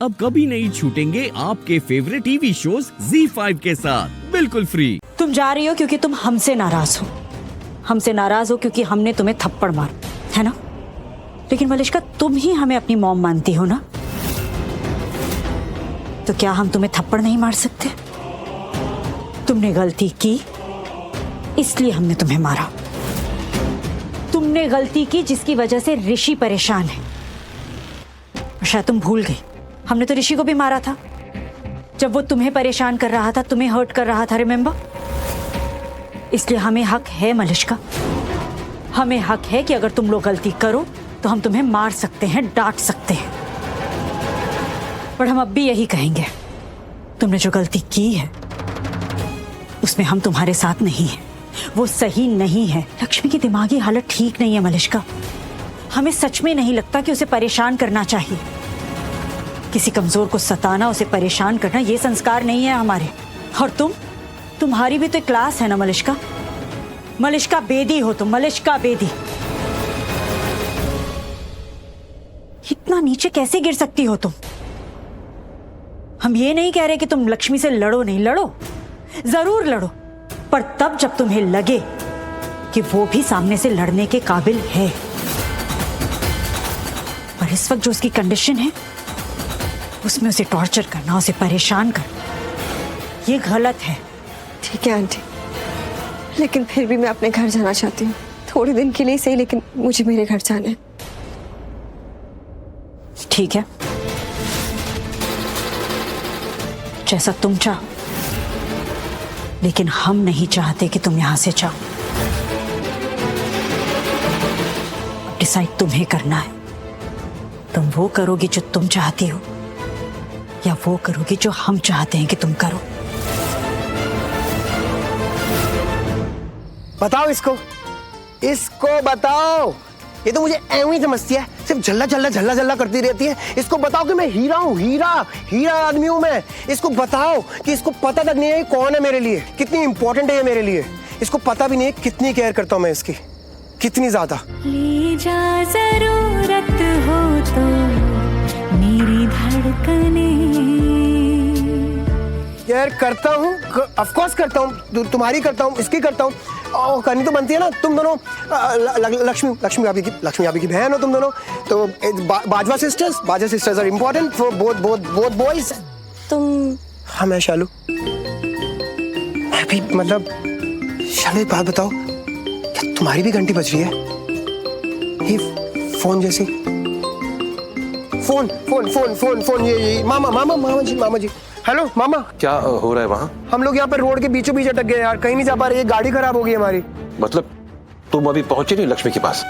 अब कभी नहीं छूटेंगे आपके फेवरेट टीवी शोज ZEE5 के साथ बिल्कुल फ्री। तुम जा रही हो क्योंकि तुम हमसे नाराज हो, हमसे नाराज हो क्योंकि हमने तुम्हें थप्पड़ मार, है ना? लेकिन मलिश्का, तुम ही हमें अपनी मॉम मानती हो ना, तो क्या हम तुम्हें थप्पड़ नहीं मार सकते? तुमने गलती की इसलिए हमने तुम्हें मारा। तुमने गलती की जिसकी वजह से ऋषि परेशान है। और शायद तुम भूल गई, हमने तो ऋषि को भी मारा था जब वो तुम्हें परेशान कर रहा था, तुम्हें हर्ट कर रहा था, रिमेंबर? इसलिए हमें हक है मलिश्का, हमें हक है कि अगर तुम लोग गलती करो तो हम तुम्हें मार सकते हैं, डांट सकते हैं। पर हम अब भी यही कहेंगे, तुमने जो गलती की है उसमें हम तुम्हारे साथ नहीं हैं, वो सही नहीं है। लक्ष्मी की दिमागी हालत ठीक नहीं है मलिश्का। हमें सच में नहीं लगता कि उसे परेशान करना चाहिए। किसी कमजोर को सताना, उसे परेशान करना, ये संस्कार नहीं है हमारे। और तुम्हारी भी तो एक क्लास है ना मलिश्का। मलिश्का बेदी हो तुम, मलिश्का बेदी। इतना नीचे कैसे गिर सकती हो तुम? हम ये नहीं कह रहे कि तुम लक्ष्मी से लड़ो नहीं, लड़ो, जरूर लड़ो, पर तब जब तुम्हें लगे कि वो भी सामने से लड़ने के काबिल है। पर इस वक्त जो उसकी कंडीशन है उसमें उसे टॉर्चर करना, उसे परेशान करना, ये गलत है। ठीक है आंटी, लेकिन फिर भी मैं अपने घर जाना चाहती हूँ, थोड़े दिन के लिए सही, लेकिन मुझे मेरे घर जाना है। ठीक है, जैसा तुम चाहो, लेकिन हम नहीं चाहते कि तुम यहां से जाओ। डिसाइड तुम्हें करना है, तुम वो करोगी जो तुम चाहती हो या वो करोगी जो हम चाहते हैं कि तुम करो। बताओ इसको बताओ। ये तो मुझे ऐਵੇਂ ही समझती है, सिर्फ झल्ला झल्ला करती रहती है। इसको बताओ कि मैं हीरा हूँ, हीरा आदमी हूँ मैं। इसको बताओ कि इसको पता तक नहीं है कौन है मेरे लिए, कितनी इंपॉर्टेंट है ये मेरे लिए। इसको पता भी नहीं है कितनी केयर करता हूँ मैं इसकी, कितनी ज्यादा। ले जा जरूरत हो तो मेरी धड़कने। केयर करता हूँ, ऑफ कोर्स करता हूँ, तुम्हारी करता हूँ, इसकी करता हूँ। करनी तो बनती है ना। तुम दोनों लक्ष्मी भाभी की बहन हो तुम दोनों, तो Bajwa sisters are important for both boys. तुम? हाँ मैं शालू। मैं भी मतलब शालू, एक बात बताओ, क्या तुम्हारी भी घंटी बज रही है? ये फोन जैसी फोन ये मामा जी। हेलो मामा, क्या हो रहा है वहाँ? हम लोग यहाँ पर रोड के बीचों बीच अटक गए यार, कहीं नहीं जा पा रहे, ये गाड़ी खराब हो गई हमारी। मतलब तुम अभी पहुंचे नहीं लक्ष्मी के पास?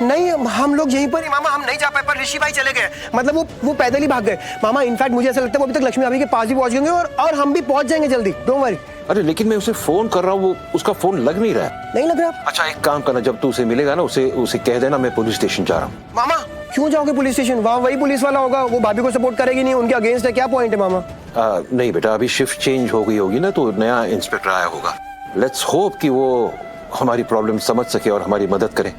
नहीं, हम लोग यहीं पर ही मामा, हम नहीं जा पाए, पर ऋषि भाई चले गए। मतलब वो पैदल ही भाग गए मामा। इनफैक्ट मुझे ऐसा लगता है वो अभी तक लक्ष्मी भाभी के पास ही पहुंच गए और हम भी पहुंच जाएंगे जल्दी, डोंट वरी। अरे लेकिन मैं उसे फोन कर रहा हूँ, वो उसका फोन लग नहीं रहा है। नहीं लग रहा? अच्छा एक काम करना, जब तू उसे मिलेगा ना, उसे कह देना मैं पुलिस स्टेशन जा रहा हूँ। मामा क्यों जाओगे पुलिस स्टेशन? वहाँ वही पुलिस वाला होगा, वो भाभी को सपोर्ट करेगी नहीं, उनके अगेंस्ट है। क्या पॉइंट है मामा? नहीं बेटा, अभी शिफ्ट चेंज हो गई होगी ना, तो नया इंस्पेक्टर आया होगा। लेट्स होप कि वो हमारी प्रॉब्लम समझ सके और हमारी मदद करे।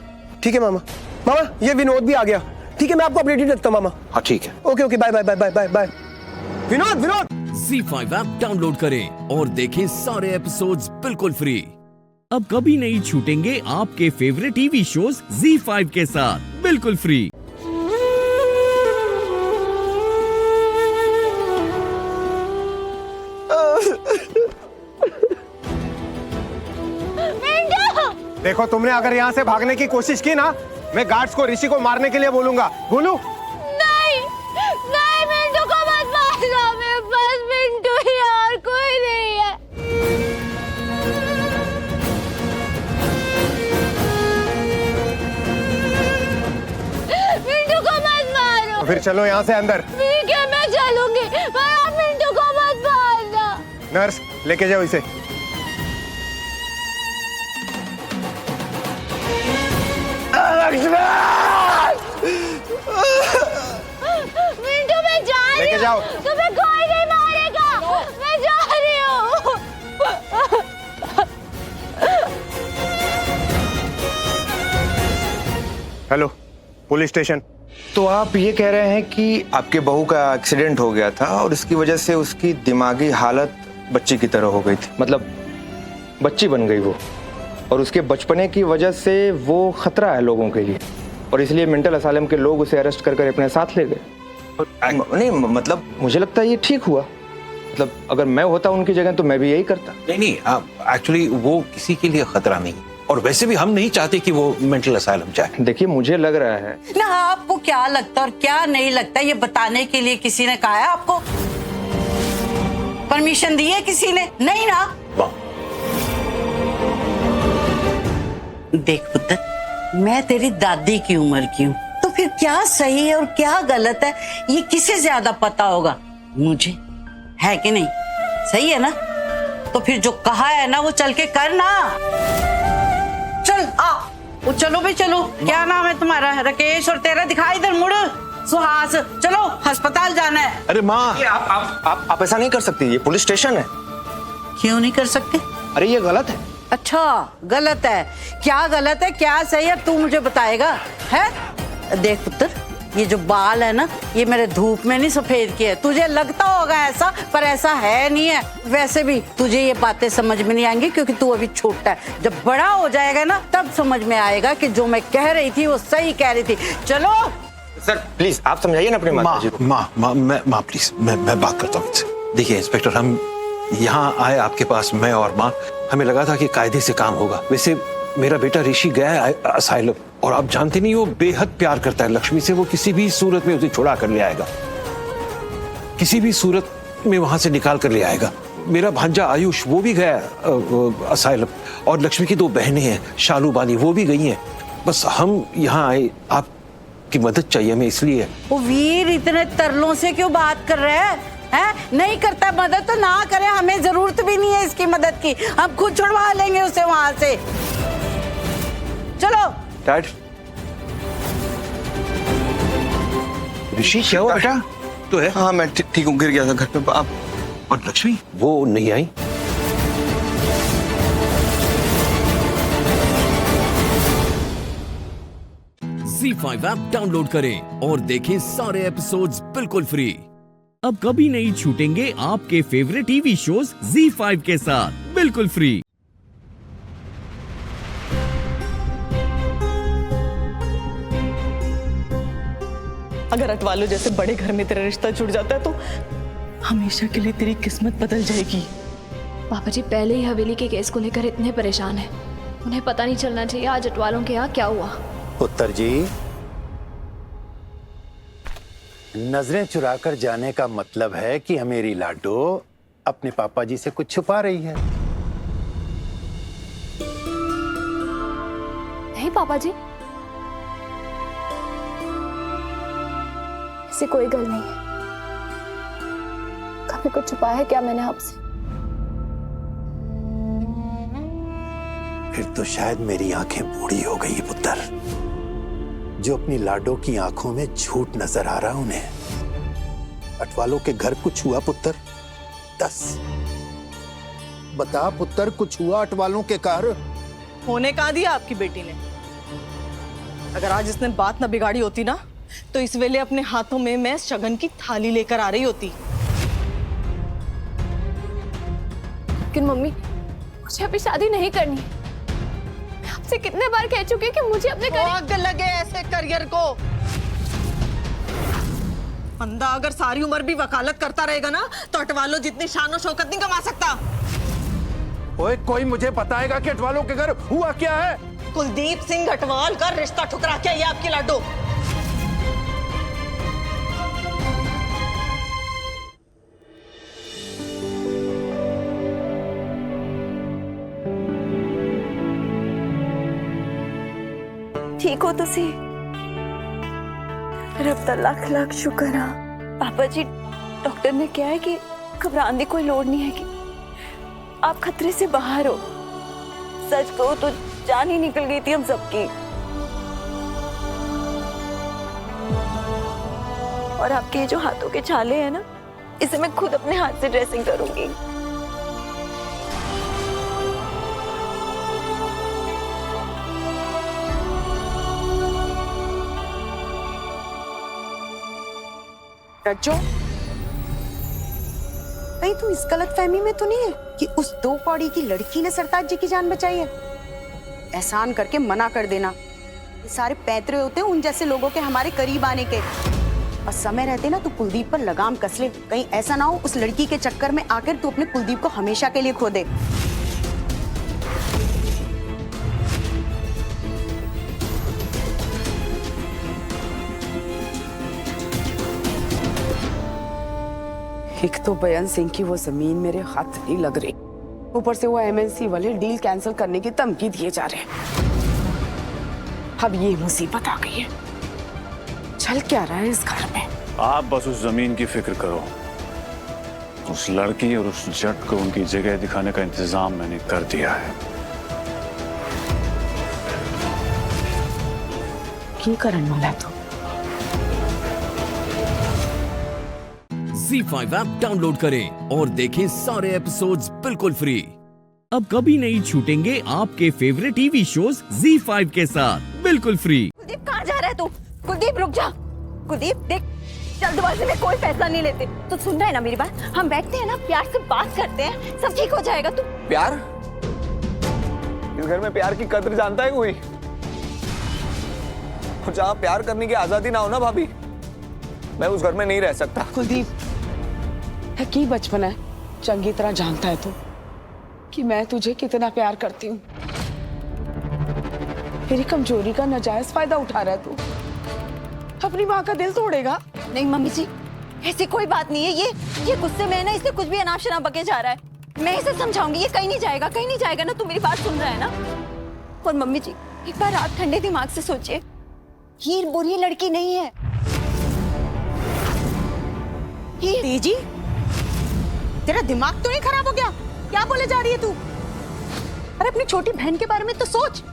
ठीक है मामा। मामा ये विनोद भी आ गया। ठीक है, मैं आपको अपडेटेड रखता हूँ मामा। हाँ ठीक है, okay bye. Vinod ZEE5 app download करें और देखें सारे एपिसोड्स बिल्कुल फ्री। अब कभी नहीं छूटेंगे आपके फेवरेट टीवी शोज ZEE5 के साथ बिल्कुल फ्री। देखो, तुमने अगर यहाँ से भागने की कोशिश की ना, मैं गार्ड्स को ऋषि को मारने के लिए बोलूंगा। बोलूं? नहीं मिंटू को मत मारना, मेरे पास मिंटू ही और कोई नहीं है। मिंटू को मत मारो। तो फिर चलो यहाँ से अंदर। ठीक है मैं चलूंगी, पर आप मिंटू को मत मारना। नर्स लेके जाओ इसे। मिंटू मैं जा रही लेके जाओ। हूँ, तुम्हें कोई नहीं मारेगा, मैं जा रही हूँ। Hello police station. तो आप ये कह रहे हैं कि आपके बहू का एक्सीडेंट हो गया था और इसकी वजह से उसकी दिमागी हालत बच्ची की तरह हो गई थी, मतलब बच्ची बन गई वो, और उसके बचपने की वजह से वो खतरा है लोगों के लिए, और इसलिए मेंटल असाइलम के लोग उसे अरेस्ट कर अपने साथ ले गए। नहीं मतलब मुझे लगता है ये ठीक हुआ, मतलब अगर मैं होता उनकी जगह तो मैं भी यही करता। नहीं, एक्चुअली वो किसी के लिए खतरा नहीं, और वैसे भी हम नहीं चाहते कि वो मेंटल असाइलम जाए। देखिए मुझे लग रहा है ना, आपको क्या लगता और क्या नहीं लगता ये बताने के लिए किसी ने कहा है आपको? परमिशन दी है किसी ने? नहीं ना। देख पुत्र, मैं तेरी दादी की उम्र की हूँ, तो फिर क्या सही है और क्या गलत है ये किसे ज्यादा पता होगा? मुझे, है कि नहीं? सही है ना? तो फिर जो कहा है ना वो चल के कर ना। चल आ, वो चलो भाई चलो। क्या नाम है तुम्हारा? राकेश। और तेरा दिखाई इधर मुड़। सुहास। चलो अस्पताल जाना है। अरे माँ, आप ऐसा नहीं कर सकती, ये पुलिस स्टेशन है। क्यों नहीं कर सकते? अरे ये गलत है। अच्छा गलत है? क्या गलत है क्या सही है तू मुझे बताएगा? है देख पुत्र, ये जो बाल है ना ये मेरे धूप में नहीं सफेद किए। तुझे लगता होगा ऐसा, पर ऐसा है नहीं है। वैसे भी तुझे ये बातें समझ में नहीं आएंगी क्योंकि तू अभी छोटा है। जब बड़ा हो जाएगा ना तब समझ में आएगा कि जो मैं कह रही थी वो सही कह रही थी। चलो सर प्लीज आप समझाइए ना अपनी माता जी को। माँ प्लीज, मैं बात करता हूँ इनसे। देखिए इंस्पेक्टर, हम यहाँ आए आपके पास, मैं और माँ, हमें लगा था कि कायदे से काम होगा। वैसे मेरा बेटा ऋषि गया है असाइलम, और आप जानते नहीं वो बेहद प्यार करता है लक्ष्मी से। वो किसी भी सूरत में उसे छुड़ा कर ले आएगा, किसी भी सूरत में वहां से निकाल कर ले आएगा। मेरा भांजा आयुष वो भी गया असाइलम, और लक्ष्मी की 2 बहनें हैं शालू बाली, वो भी गई हैं। बस हम यहाँ आए, आपकी मदद चाहिए हमें, इसलिए। वो वीर इतने तरलों से क्यों बात कर रहे हैं? नहीं करता मदद तो ना करे, हमें जरूरत भी नहीं है इसकी मदद की, हम खुद छुड़वा लेंगे उसे वहां से। चलो डैड। ऋषि क्या हुआ बेटा? तो है? हाँ मैं ठीक हूँ, गिर गया था घर पे। आप और लक्ष्मी वो नहीं आई? ZEE5 ऐप डाउनलोड करें और देखें सारे एपिसोड्स बिल्कुल फ्री। अब कभी नहीं छूटेंगे आपके फेवरेट टीवी शोज ZEE5 के साथ बिल्कुल फ्री। अगर अटवालो जैसे बड़े घर में तेरा रिश्ता जुड़ जाता है तो हमेशा के लिए तेरी किस्मत बदल जाएगी। पापा जी पहले ही हवेली के केस को लेकर इतने परेशान हैं, उन्हें पता नहीं चलना चाहिए आज अटवालों के यहाँ क्या हुआ। पुत्र जी, नजरें चुराकर जाने का मतलब है कि मेरी लाडो अपने पापा जी से कुछ छुपा रही है। नहीं पापा जी, ऐसी कोई गल नहीं है। कभी कुछ छुपाया है क्या मैंने आपसे? फिर तो शायद मेरी आंखें बूढ़ी हो गई पुत्र, जो अपनी लाडो की आंखों में झूठ नजर आ रहा उन्हें। अटवालों के घर कुछ हुआ पुत्र? 10 बता पुत्र, कुछ हुआ अटवालों के घर? होने कहाँ दिया आपकी बेटी ने? अगर आज इसने बात न बिगाड़ी होती ना तो इस वेले अपने हाथों में मैं शगन की थाली लेकर आ रही होती। लेकिन मम्मी, मुझे अभी शादी नहीं करनी है। मैं आपसे कितने बार कह चुकी हूँ कि मुझे अपने आग लगे ऐसे करियर को। बंदा अगर सारी उम्र भी वकालत करता रहेगा ना तो अटवालो जितनी शान और शौकत नहीं कमा सकता। ओए कोई मुझे बताएगा कि अटवालों के घर हुआ क्या है? कुलदीप सिंह अटवाल का रिश्ता ठुकरा के ये आपकी लाडो। ठीक हो तुसी? रब दा लाख लाख शुक्र है। पापा जी डॉक्टर ने कहा है कि घबराने की कोई लोड़ नहीं है, कि आप खतरे से बाहर हो। सच कहो तो जान ही निकल गई थी हम सबकी। और आपके जो हाथों के छाले हैं ना, इसे मैं खुद अपने हाथ से ड्रेसिंग करूंगी। रज्जो, कहीं तू इस गलत फहमी में तो नहीं है कि उस 2 कौड़ी की लड़की ने सरताज जी की जान बचाई है? एहसान करके मना कर देना। ये सारे पैतरे होते हैं उन जैसे लोगों के हमारे करीब आने के। और समय रहते ना तू कुलदीप पर लगाम कस ले, कहीं ऐसा ना हो उस लड़की के चक्कर में आकर तू अपने कुलदीप को हमेशा के लिए खो दे। एक तो बयान सिंह की वो जमीन मेरे हाथ नहीं लग रही, ऊपर से वो एमएनसी वाले डील कैंसिल करने की धमकी दिए जा रहे हैं। अब ये मुसीबत आ गई है। चल क्या रहा है इस घर में? आप बस उस जमीन की फिक्र करो। उस लड़की और उस जट को उनकी जगह दिखाने का इंतजाम मैंने कर दिया है। की करने वाला है तू? ZEE5 ऐप डाउनलोड करें और देखें सारे एपिसोड्स बिल्कुल फ्री। अब कभी नहीं छूटेंगे आपके फेवरेट टीवी शोज ZEE5 के साथ बिल्कुल फ्री। कुलदीप कहाँ जा रहा है तू? कुलदीप रुक जा। कुलदीप देख, जल्दबाजी में कोई फैसला नहीं लेते। तो सुन रहा है ना मेरी बात? हम बैठते हैं ना, प्यार से बात करते हैं, सब ठीक हो जाएगा। तू प्यार? इस घर में प्यार की कद्र जानता है कोई? और जहाँ प्यार करने की आजादी ना हो ना भाभी, मैं उस घर में नहीं रह सकता। कुलदीप, है की बचपन है, चंगी तरह जानता है तू कि मैं तुझे कितना प्यार करती हूँ। मेरी कमजोरी का नाजायज फायदा उठा रहा है तू। अपनी माँ का दिल तोड़ेगा? नहीं मम्मी जी, ऐसी कोई बात नहीं है। ये गुस्से में है ना, इससे कुछ भी अनाप शनाप बके जा रहा है। मैं इसे समझाऊंगी, ये कहीं नहीं जाएगा, कहीं नहीं जाएगा ना। तू मेरी बात सुन रहा है ना? और मम्मी जी, एक बार आप ठंडे दिमाग से सोचिए, हीर बुरी लड़की नहीं है। तेजी, तेरा दिमाग तो नहीं खराब हो गया? क्या बोले जा रही है तू? अरे अपनी छोटी बहन के बारे में तो सोच।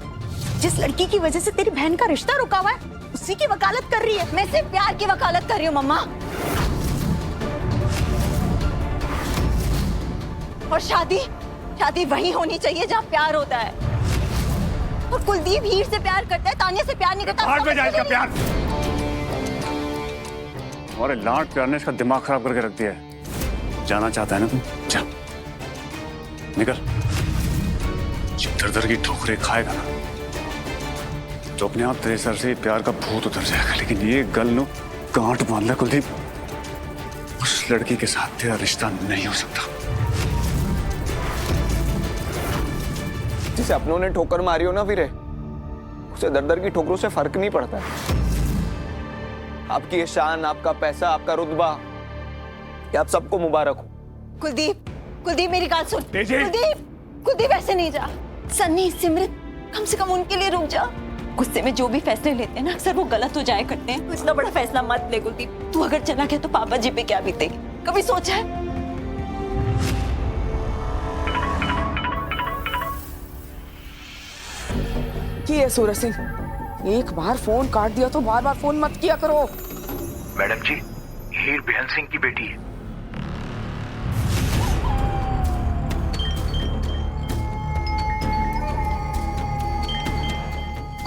जिस लड़की की वजह से तेरी बहन का रिश्ता रुका हुआ है, उसी की वकालत कर रही है। मैं सिर्फ प्यार की वकालत कर रही हूँ मम्मा। और शादी वही होनी चाहिए जहाँ प्यार होता है। और कुलदीप हीर से प्यार करता है, तानिया से प्यार नहीं करता। हाथ में जाए इसका प्यार। और लाड प्यार ने इसका दिमाग खराब करके रख दिया है। जाना चाहता है ना तू? जा, निकल। दर की ठोकरें खाएगा ना तो अपने आप तेरे सर से प्यार का भूत उतर जाएगा। लेकिन ये गल नो गांठ बांध ले कुलदीप, उस लड़की के साथ तेरा रिश्ता नहीं हो सकता। जिसे अपनों ने ठोकर मारी हो ना वीरे, उसे दर की ठोकरों से फर्क नहीं पड़ता। आपकी ये शान, आपका पैसा, आपका रुतबा, ये आप सबको मुबारक हो। कुलदीप मेरी बात सुन। कुलदीप ऐसे नहीं जा। सन्नी, सिमरत, कम से कम उनके लिए रुक जा। गुस्से में जो भी फैसले लेते हैं ना, अक्सर वो गलत हो जाया करते हैं। इतना बड़ा फैसला मत ले कुलदीप। तू अगर चला गया तो पापा जी पे क्या बीतेगी, कभी सोचा है? की है सूरज सिंह, एक बार फोन काट दिया तो बार बार फोन मत किया करो। मैडम जी, हीर बेहन सिंह की बेटी है।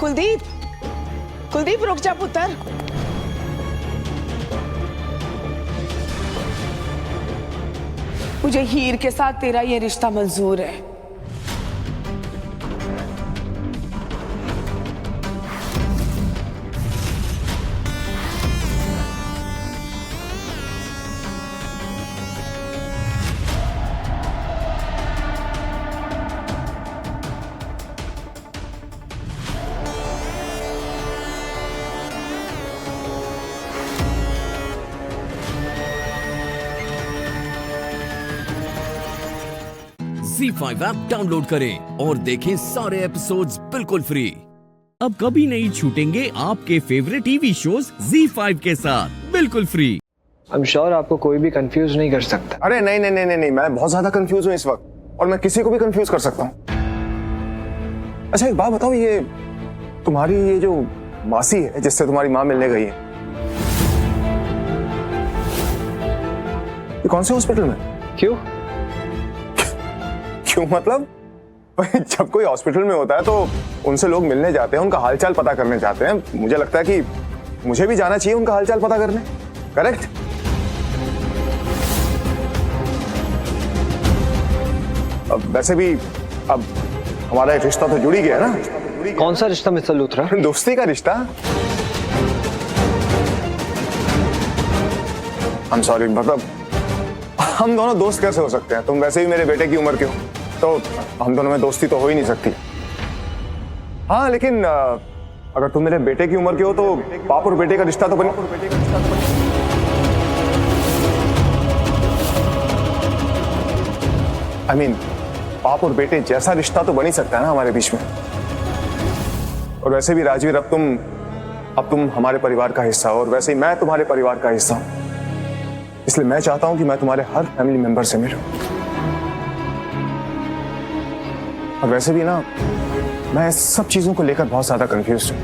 कुलदीप रुक जा पुत्र। मुझे हीर के साथ तेरा ये रिश्ता मंजूर है। ZEE5 ऐप डाउनलोड करें और देखें सारे एपिसोड्स बिल्कुल फ्री। अब कभी नहीं छूटेंगे आपके फेवरेट टीवी शोज ZEE5 के साथ बिल्कुल फ्री। आई एम श्योर आपको कोई भी कंफ्यूज नहीं कर सकता। अरे नहीं नहीं नहीं नहीं, मैं बहुत ज्यादा कंफ्यूज हूँ इस वक्त, और मैं किसी को भी कंफ्यूज कर सकता हूँ। अच्छा एक बात बताओ, ये तुम्हारी ये जो मासी है जिससे तुम्हारी माँ मिलने गई है, ये कौन से हॉस्पिटल में? क्यों मतलब जब कोई हॉस्पिटल में होता है तो उनसे लोग मिलने जाते हैं, उनका हालचाल पता करने जाते हैं। मुझे लगता है कि मुझे भी जाना चाहिए उनका हालचाल पता करने। करेक्ट? अब वैसे भी अब हमारा एक रिश्ता तो जुड़ ही गया ना। कौन सा रिश्ता मिस्टर लूथरा? दोस्ती का रिश्ता। आई एम सॉरी, मतलब हम दोनों दोस्त कैसे हो सकते हैं? तुम वैसे भी मेरे बेटे की उम्र के हो, तो हम दोनों में दोस्ती तो हो ही नहीं सकती। हाँ, लेकिन अगर तुम मेरे बेटे की उम्र के हो तो बाप और बेटे का रिश्ता तो बने। आई मीन बाप और बेटे जैसा रिश्ता तो बन ही सकता है ना हमारे बीच में। और वैसे भी राजवीर, अब तुम हमारे परिवार का हिस्सा हो, और वैसे ही मैं तुम्हारे परिवार का हिस्सा हूं। इसलिए मैं चाहता हूं कि मैं तुम्हारे हर फैमिली मेंबर से मिलूं। और वैसे भी ना, मैं सब चीजों को लेकर बहुत ज्यादा कंफ्यूज हूं,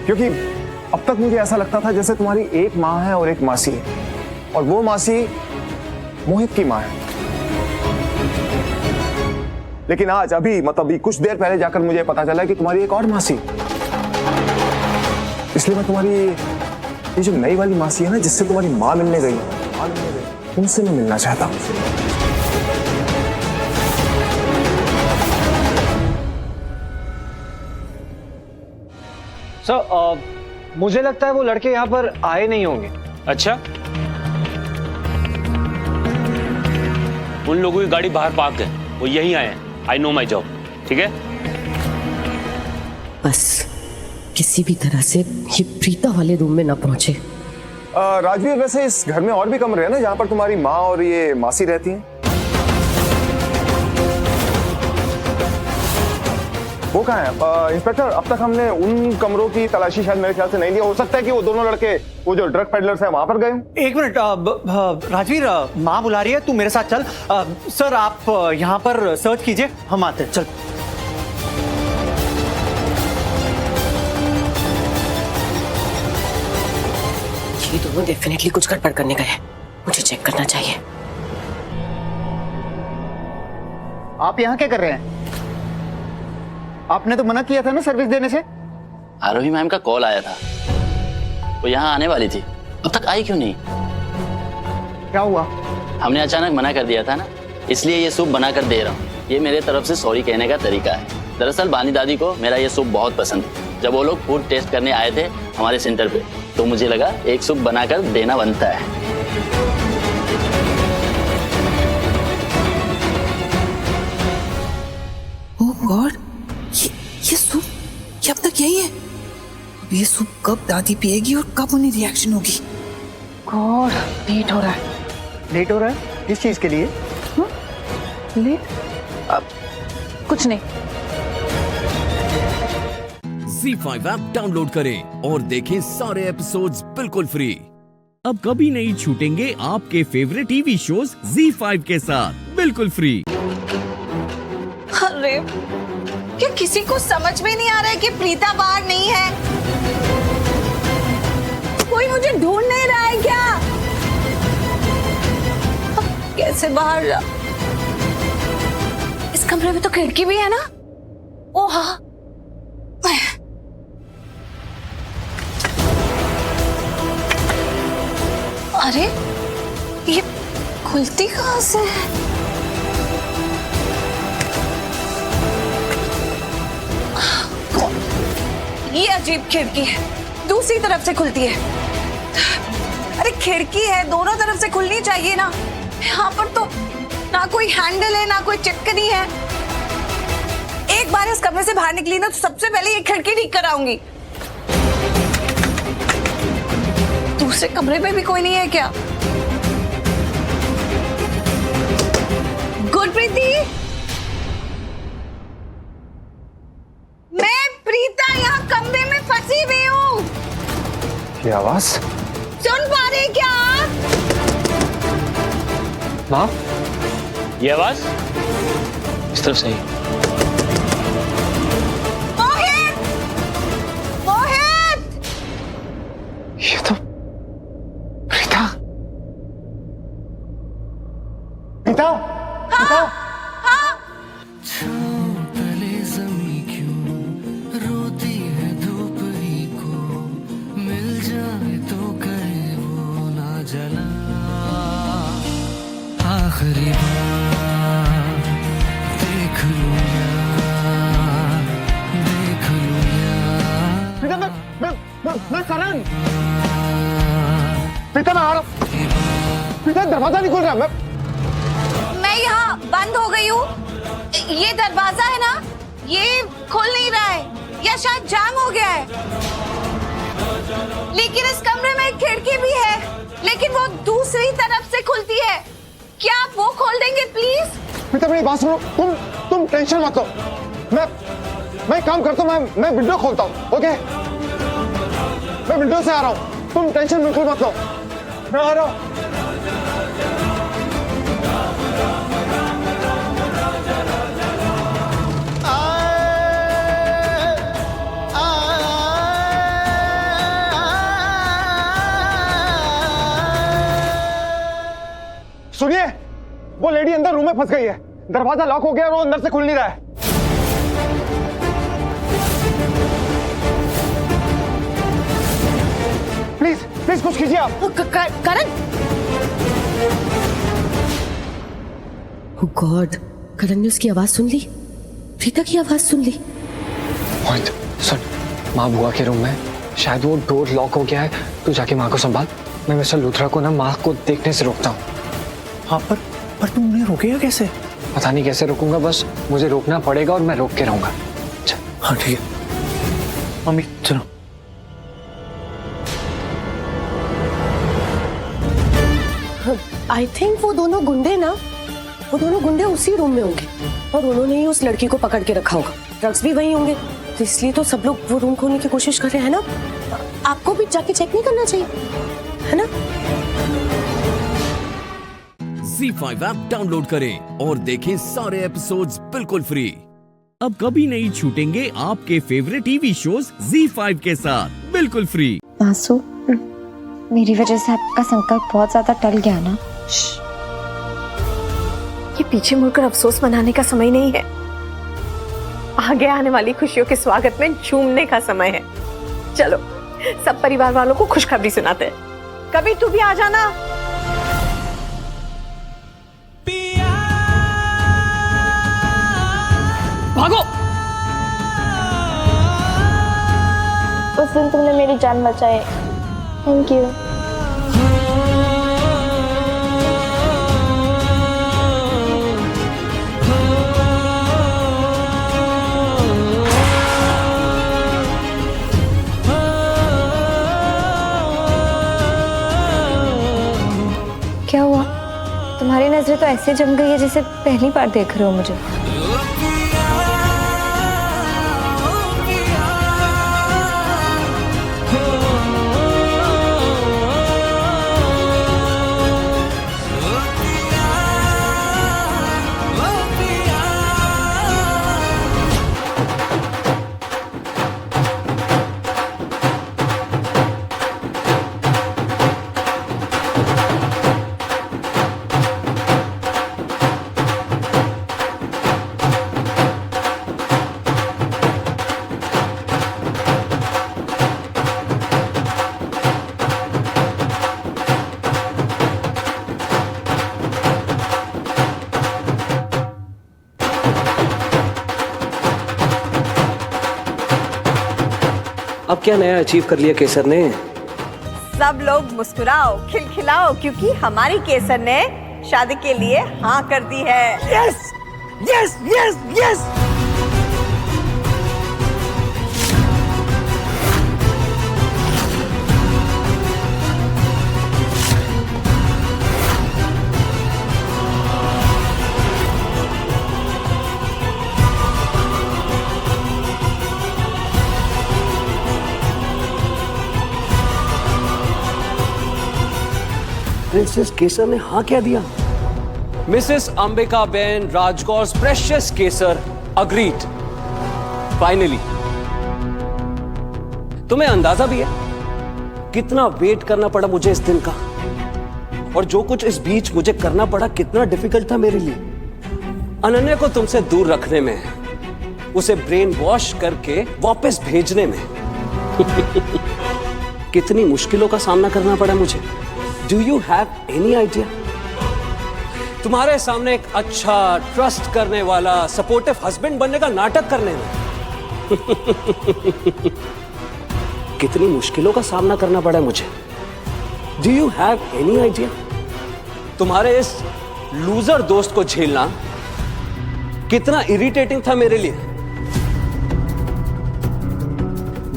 क्योंकि अब तक मुझे ऐसा लगता था जैसे तुम्हारी एक माँ है और एक मासी है, और वो मासी मोहित की माँ है। लेकिन आज अभी कुछ देर पहले जाकर मुझे पता चला कि तुम्हारी एक और मासी। इसलिए मैं तुम्हारी ये जो नई वाली मासी है ना, जिससे तुम्हारी माँ मिलने गई, उनसे मैं मिलना चाहता हूँ। सर, मुझे लगता है वो लड़के यहाँ पर आए नहीं होंगे। अच्छा, उन लोगों की गाड़ी बाहर पार्क है, वो यहीं आए हैं। आई नो माई जॉब, ठीक है? बस किसी भी तरह से ये प्रीता वाले रूम में ना पहुंचे। राजवीर, वैसे इस घर में और भी कमरे हैं ना जहाँ पर तुम्हारी माँ और ये मासी रहती हैं? वो कहाँ है? इंस्पेक्टर, अब तक हमने उन कमरों की तलाशी शायद मेरे ख्याल से नहीं ली। हो सकता है कि वो दोनों लड़के, वो जो ड्रग पेडलर्स हैं, वहां पर गए हों। एक मिनट राजवीर, माँ बुला रही है, तू मेरे साथ चल। सर, आप यहाँ पर सर्च कीजिए, हम आते हैं। चल। ये दोनों डेफिनेटली कुछ गड़बड़ करने गए हैं, मुझे चेक करना चाहिए। आप यहाँ क्या कर रहे हैं? आपने तो मना किया था ना सर्विस देने से। आरोही मैम का कॉल आया था, वो यहाँ आने वाली थी, अब तक आई क्यों नहीं? क्या हुआ? हमने अचानक मना कर दिया था ना, इसलिए ये सूप बना कर दे रहा हूँ। ये मेरे तरफ से सॉरी कहने का तरीका है। दरअसल बानी दादी को मेरा ये सूप बहुत पसंद है। जब वो लोग फूड टेस्ट करने आए थे हमारे सेंटर पे, तो मुझे लगा एक सूप बनाकर देना बनता है। ओह गॉड, ये सूप ये अब तक यही है। अब ये सूप कब दादी पिएगी और कब उन्हें रिएक्शन होगी? गॉड, लेट हो रहा है। लेट हो रहा है? किस चीज के लिए? लेट? अब कुछ नहीं। ZEE5 ऐप डाउनलोड करें और देखें सारे एपिसोड्स बिल्कुल फ्री। अब कभी नहीं छूटेंगे आपके फेवरेट टीवी शोज ZEE5 के साथ बिल्कुल फ्री। अरे, क्या किसी को समझ में नहीं आ रहा है कि प्रीता बाहर नहीं है? कोई मुझे ढूंढ नहीं रहा है क्या? अब कैसे बाहर जा? इस कमरे में तो खिड़की भी है ना? ओ हाँ, अरे ये खुलती कहाँ से है? ये अजीब खिड़की है, दूसरी तरफ से खुलती है। अरे खिड़की है, दोनों तरफ से खुलनी चाहिए ना। यहाँ पर तो ना कोई हैंडल है ना कोई चिटकनी है। एक बार इस कमरे से बाहर निकली ना तो सबसे पहले ये खिड़की ठीक कराऊंगी। दूसरे कमरे में भी कोई नहीं है क्या? गुरप्रीति, मैं प्रीता यहाँ कमरे में फंसी हुई हूँ। क्या आवाज? सुन पा रहे क्या आप? माँ, ये आवाज इस तरफ से ही। मोहित, मोहित, ये तो प्रीता। प्रीता, प्रीता। आखिरी बार बेटा मैं आ रहा हूँ। बेटा दरवाजा नहीं खुल रहा। मैं यहाँ बंद हो गई हूँ। ये दरवाजा है ना, ये खुल नहीं रहा है या शायद जाम हो गया है। लेकिन इस कमरे में एक खिड़की भी है, लेकिन वो दूसरी तरफ से खुलती है। क्या आप वो खोल देंगे प्लीज? बेटा मेरी बात सुनो, तुम टेंशन मत लो। मैं काम करता हूँ, मैं विंडो खोलता हूँ। ओके, मैं विंडो से आ रहा हूँ, तुम टेंशन बिल्कुल मत लो, मैं आ रहा हूँ। सुनिए, वो लेडी अंदर रूम में फंस गई है। दरवाजा लॉक हो गया और वो अंदर से खुल नहीं रहा है। प्लीज कुछ कीजिए आप। करण, ओह गॉड, करण ने उसकी आवाज सुन ली, प्रीता की आवाज सुन ली। मोहित सुन, माँ बुआ के रूम में शायद वो डोर लॉक हो गया है। तू जाके माँ को संभाल, मैं मिस्टर लूथरा को ना माँ को देखने से रोकता हूँ। हाँ पर तुम उन्हें रोकेगा कैसे? पता नहीं कैसे रोकूंगा, बस मुझे रोकना पड़ेगा और मैं रोक के रहूंगा। हाँ ठीक है। मम्मी चलो। आई थिंक वो दोनों गुंडे उसी रूम में होंगे और उन्होंने ही उस लड़की को पकड़ के रखा होगा। ड्रग्स भी वही होंगे, तो इसलिए तो सब लोग वो रूम खोलने की कोशिश कर रहे हैं ना। आपको भी जाके चेक नहीं करना चाहिए, है ना? ZEE5 ऐप डाउनलोड करें और देखें सारे एपिसोड्स बिल्कुल फ्री। अब कभी नहीं छूटेंगे आपके फेवरेट टीवी शोज ZEE5 के साथ बिल्कुल फ्री। आंसू, मेरी वजह से आपका संकल्प बहुत ज्यादा टल गया ना। ये पीछे मुड़कर अफसोस मनाने का समय नहीं है। आगे आने वाली खुशियों के स्वागत में झूमने का समय है। चलो सब परिवार वालों को खुशखबरी सुनाते हैं। कभी तू भी आ जाना। भागो। उस दिन तुमने मेरी जान बचाई, थैंक यू। क्या हुआ? तुम्हारी नजरें तो ऐसे जम गई है जैसे पहली बार देख रहे हो मुझे। अब क्या नया अचीव कर लिया केसर ने? सब लोग मुस्कुराओ, खिलखिलाओ, क्योंकि हमारी केसर ने शादी के लिए हाँ कर दी है। Yes yes yes yes. Princess Kesar ने हाँ क्या दिया? Mrs Ambika ben Rajkaur precious Kesar agreed finally. तुम्हें अंदाजा भी है कितना वेट करना पड़ा मुझे इस दिन का, और जो कुछ इस बीच मुझे करना पड़ा कितना डिफिकल्ट था मेरे लिए। अनन्या को तुमसे दूर रखने में, उसे ब्रेन वॉश करके वापस भेजने में कितनी मुश्किलों का सामना करना पड़ा मुझे। Do you have any idea? तुम्हारे सामने एक अच्छा ट्रस्ट करने वाला सपोर्टिव हस्बैंड बनने का नाटक करने में कितनी मुश्किलों का सामना करना पड़ा मुझे। Do you have any idea? तुम्हारे इस लूजर दोस्त को झेलना कितना इरिटेटिंग था मेरे लिए।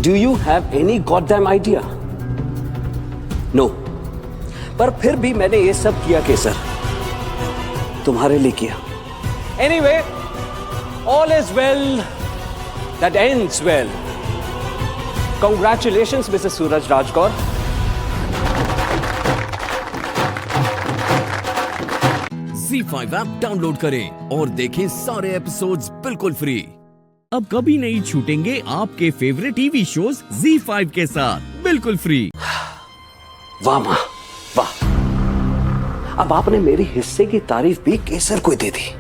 Do you have any goddamn idea? No. पर फिर भी मैंने ये सब किया केसर, तुम्हारे लिए किया। Anyway, all is well that ends well. Congratulations, Mrs. Suraj Rajkaur. ZEE5 app download करें और देखें सारे एपिसोड्स बिल्कुल फ्री। अब कभी नहीं छूटेंगे आपके फेवरेट टीवी शोज ZEE5 के साथ बिल्कुल फ्री। वाह माँ, वाह। अब आपने मेरी हिस्से की तारीफ भी केसर को दे दी।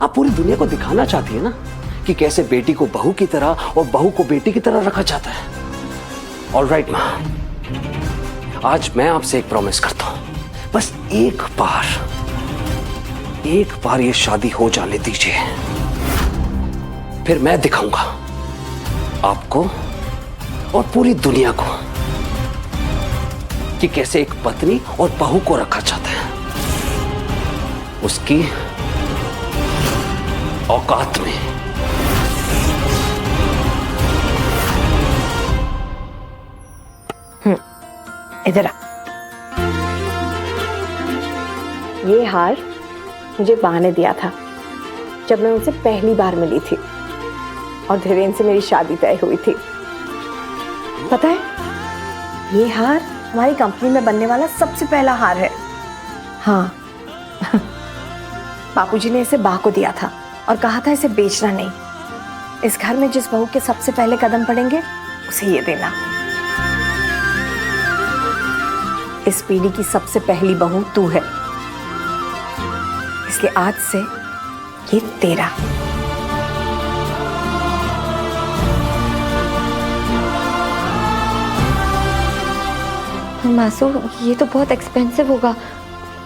आप पूरी दुनिया को दिखाना चाहती है ना कि कैसे बेटी को बहू की तरह और बहू को बेटी की तरह रखा जाता है। ऑलराइट माँ, आज मैं आपसे एक प्रॉमिस करता हूं, बस एक बार ये शादी हो जाने दीजिए, फिर मैं दिखाऊंगा आपको और पूरी दुनिया को कि कैसे एक पत्नी और बहू को रखा जाता है उसकी औकात में। इधर आ। ये हार मुझे बा ने दिया था जब मैं उनसे पहली बार मिली थी और धीरेन्द्र से मेरी शादी तय हुई थी। पता है, ये हार हमारी कंपनी में बनने वाला सबसे पहला हार है। हाँ बापूजी ने इसे बा को दिया था और कहा था इसे बेचना नहीं। इस घर में जिस बहू के सबसे पहले कदम पड़ेंगे उसे ये देना। इस पीढ़ी की सबसे पहली बहू तू है, इसलिए आज से ये तेरा। मासू, ये तो बहुत एक्सपेंसिव होगा,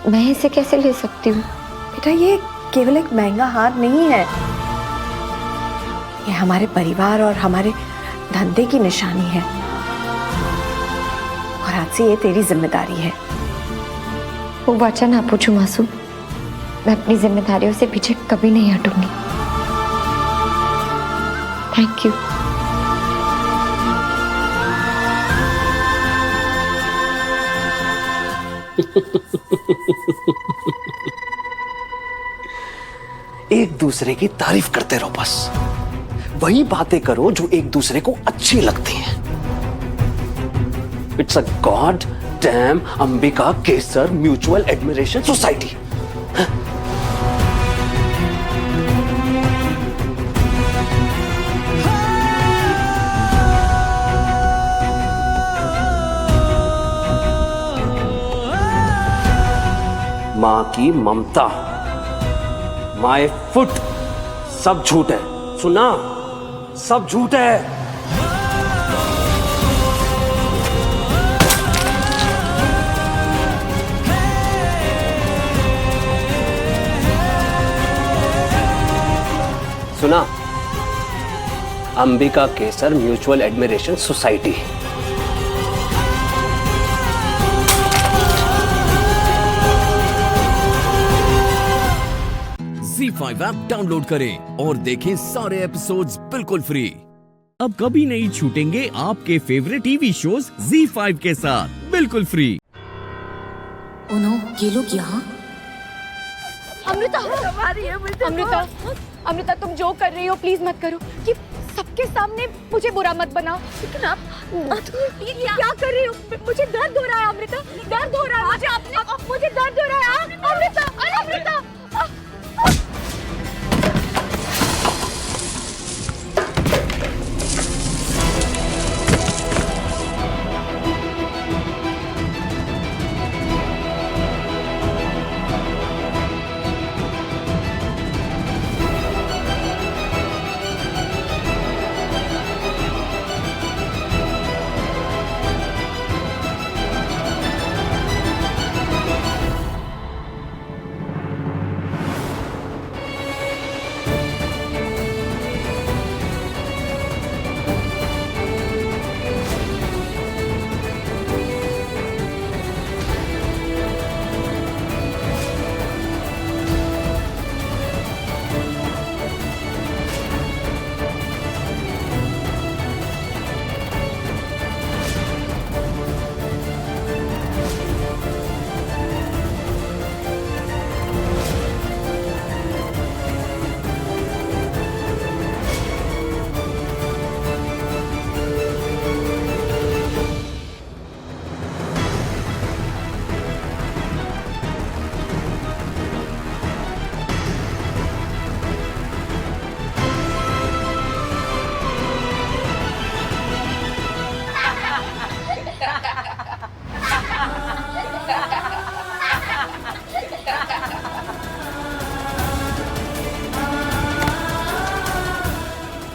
मैं इसे कैसे ले सकती हूँ? बेटा, ये केवल एक महंगा हार नहीं है, ये हमारे परिवार और हमारे धंधे की निशानी है और आज से ये तेरी जिम्मेदारी है। वो वचन ना पूछो मासू, मैं अपनी जिम्मेदारियों से पीछे कभी नहीं हटूंगी। Thank you. एक दूसरे की तारीफ करते रहो, बस वही बातें करो जो एक दूसरे को अच्छी लगती हैं। It's a god damn Ambika Kesar mutual admiration society. मां की ममता, माय फुट, सब झूठ है। सुना, सब झूठ है। सुना, Ambika Kesar mutual admiration society. ZEE5 app download करें और देखें सारे एपिसोड्स बिल्कुल फ्री। अब कभी नहीं छूटेंगे आपके फेवरेट टीवी शोज ZEE5 के साथ बिल्कुल फ्री। ओनो, ये लोग यहाँ? अमृता, अमृता, अमृता, तुम जो कर रही हो प्लीज मत करो। कि सबके सामने मुझे बुरा मत बनाओ। लेकिन आप क्या कर रही हो? मुझे दर्द हो रहा है अमृता, दर्द हो रहा है मुझे दर्द हो रहा है अमृता, अमृता।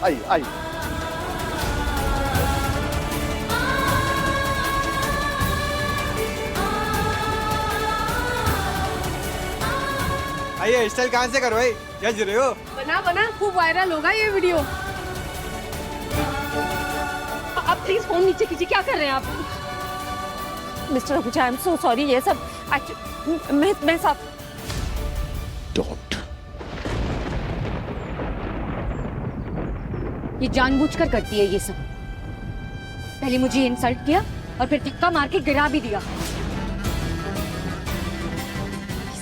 आइए आइए। आइए, स्टाइल कहाँ से करो भाई? जज रहे हो? बना बना खूब वायरल होगा ये वीडियो। आप प्लीज फोन नीचे कीजिए, क्या कर रहे हैं आप? Mister Ahuja, I am so sorry, ये सब मैं सब डोंट। ये जानबूझकर करती है ये सब। पहले मुझे इंसल्ट किया और फिर धक्का मार के गिरा भी दिया।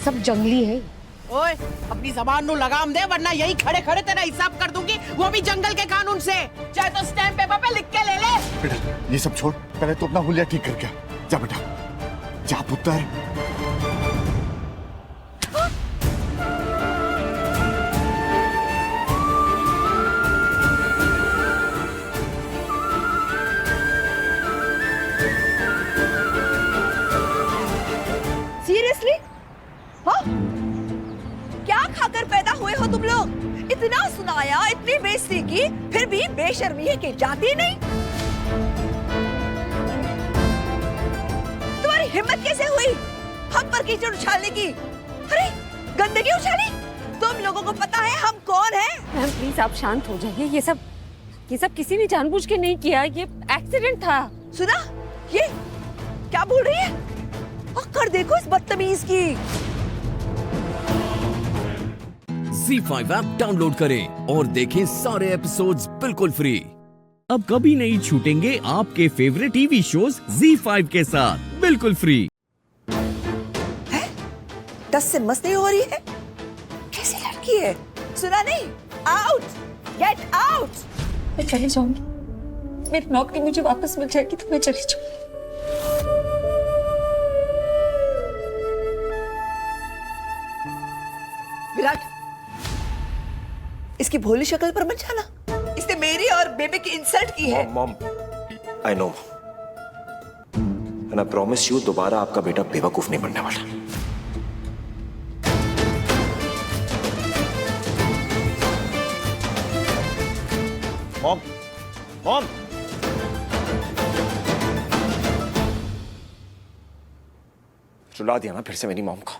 सब जंगली है। ओए, अपनी जबान नु लगाम दे, वरना यही खड़े खड़े तेरा हिसाब कर दूंगी, वो भी जंगल के कानून से। चाहे तो स्टैम्प पेपर पे लिख के ले ले। बेटा ये सब छोड़, पहले तो अपना हुलिया ठीक करके आ। जा बेटा, जा पुत्र। सीरियसली? हाँ? क्या खाकर पैदा हुए हो तुम लोग? इतना सुनाया, इतनी बेइज्जती की, फिर भी बेशर्मी है कि जाती नहीं। तुम्हारी हिम्मत कैसे हुई हम पर कीचड़ उछालने की? अरे गंदगी उछाली? तुम लोगों को पता है हम कौन हैं? मैम प्लीज आप शांत हो जाइए। ये सब किसी ने जानबूझ के नहीं किया, ये एक्सीडेंट था। सुना? ये क्या बोल रही है? और कर देखो इस बदतमीज की। Z5 ऐप डाउनलोड करें और देखें सारे एपिसोड्स बिल्कुल फ्री। अब कभी नहीं छूटेंगे आपके फेवरेट टीवी शोज Z5 के साथ बिल्कुल फ्री। टस से मस्त नहीं हो रही है? कैसी लड़की है? सुना नहीं? आउट! Get out! मैं चली जाऊंगी, मेरी नौकरी मुझे वापस मिल जाएगी तो मैं चली जाऊंगी। विराट, इसकी भोली शक्ल पर मत जाना। इसने मेरी और बेबी की इंसल्ट की है। Mom, I know, and I promise you दोबारा आपका बेटा बेवकूफ नहीं बनने वाला। मॉम, मॉम, रुला दिया ना फिर से मेरी मॉम को।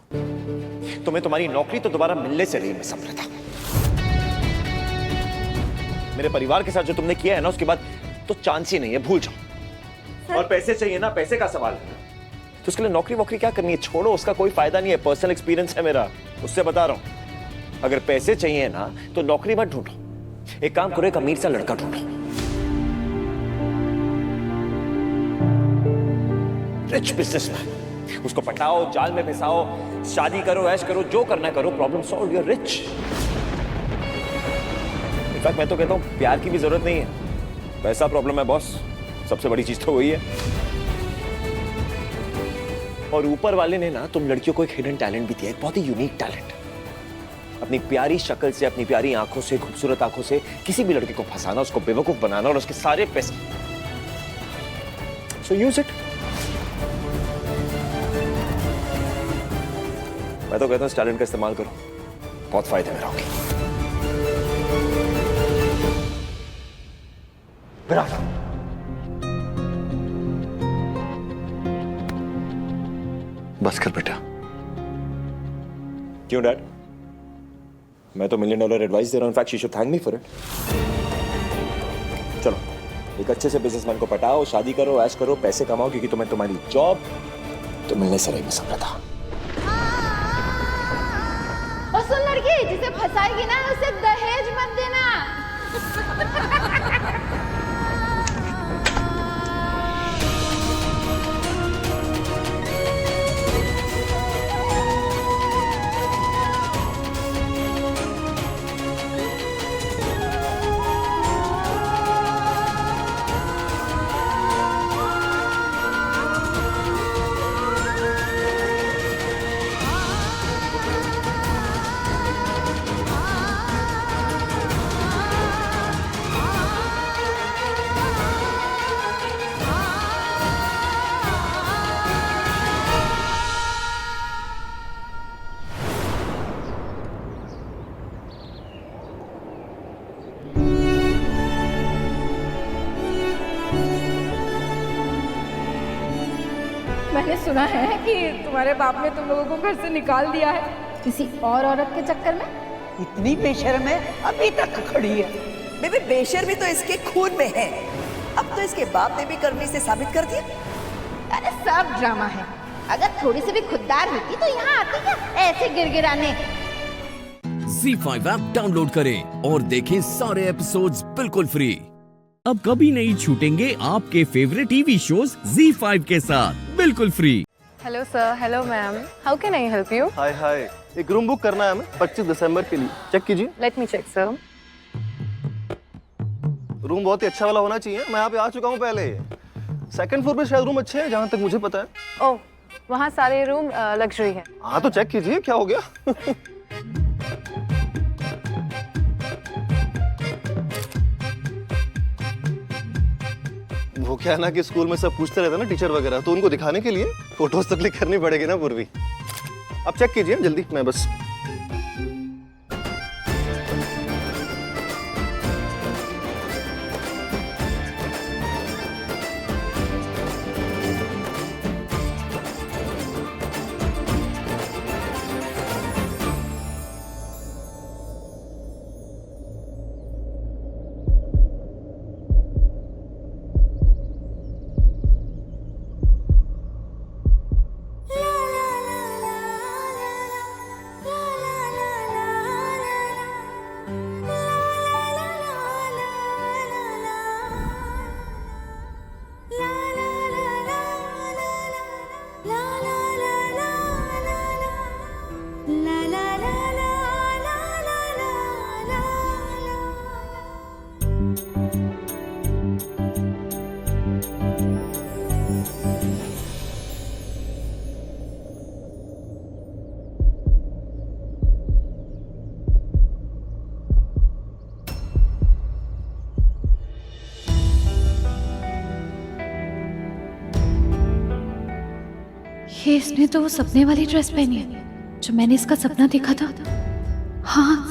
तुम्हें तुम्हारी नौकरी तो दोबारा मिलने से रही, मैं समझ था। मेरे परिवार के साथ जो तुमने किया है ना, उसके बाद तो चांस ही नहीं है, भूल जाओ। और पैसे चाहिए ना, पैसे का सवाल है तो उसके लिए नौकरी वोकरी क्या करनी है, छोड़ो, उसका कोई फायदा नहीं है। पर्सनल एक्सपीरियंस है मेरा, उससे बता रहा हूं। अगर पैसे चाहिए ना तो नौकरी मत ढूंढो, एक काम करो, एक अमीर सा लड़का ढूंढो, रिच बिजनेसमैन, उसको पटाओ, जाल में फंसाओ, शादी करो, ऐश करो, जो करना करो, problem solve, you are rich. In fact मैं तो कहता हूं प्यार की भी जरूरत नहीं है, पैसा प्रॉब्लम है बॉस, सबसे बड़ी चीज तो वही है। और ऊपर वाले ने ना तुम लड़कियों को एक हिडन टैलेंट भी दिया, एक बहुत ही यूनिक टैलेंट। अपनी प्यारी शक्ल से, अपनी प्यारी आंखों से, खूबसूरत आंखों से किसी भी लड़के को फंसाना, उसको बेवकूफ बनाना और उसके सारे पैसे। सो यूज इट। मैं तो कहता हूं इस टैलेंट का इस्तेमाल करो, बहुत फायदे में रहोगे। विराट, बस कर बेटा। क्यों डैड? मैं तो $1 मिलियन एडवाइस दे रहा हूं, in fact you should thank me for it. चलो, एक अच्छे से बिजनेसमैन को पटाओ, शादी करो, ऐश करो, पैसे कमाओ, क्योंकि तुम्हें तुम्हारी जॉब तो मिलने से रही, मैं समझा था। और सुन लड़की, जिसे फंसाएगी ना उसे दहेज मत देना। मैंने सुना है कि तुम्हारे बाप ने तुम लोगों को घर से निकाल दिया है किसी और औरत के चक्कर में। इतनी बेशर्म है, अभी तक खड़ी है। बेबी बेशर्मी तो इसके खून में है। अब तो इसके बाप ने भी करनी से साबित कर दिया। अरे सब ड्रामा है। अगर थोड़ी सी भी खुददार होती तो यहाँ आती क्या ऐसे गिरगिराने। ZEE5 ऐप डाउनलोड करें और देखें सारे एपिसोड्स बिल्कुल फ्री। अब कभी नहीं छूटेंगे आपके फेवरेट टीवी शोज ZEE5 के साथ बिल्कुल फ्री। Hello sir, hello ma'am, how can I help you? Hi hi, एक रूम बुक करना है हमें 25 दिसंबर के लिए। चेक कीजिए। Let me check sir. Room बहुत ही अच्छा वाला होना चाहिए। मैं यहाँ पे आ चुका हूँ पहले। सेकंड फ्लोर पे शायद रूम अच्छे हैं जहाँ तक मुझे पता है। ओह, वहाँ सारे रूम लग्जरी हैं। हाँ तो चेक कीजिए क्या हो गया। वो क्या है ना कि स्कूल में सब पूछते रहते हैं ना टीचर वगैरह, तो उनको दिखाने के लिए फोटोज तो क्लिक करनी पड़ेगी ना पूर्वी। अब चेक कीजिए जल्दी, मैं बस। ये इसने तो वो सपने वाली ड्रेस पहनी है जो मैंने इसका सपना देखा था। हाँ,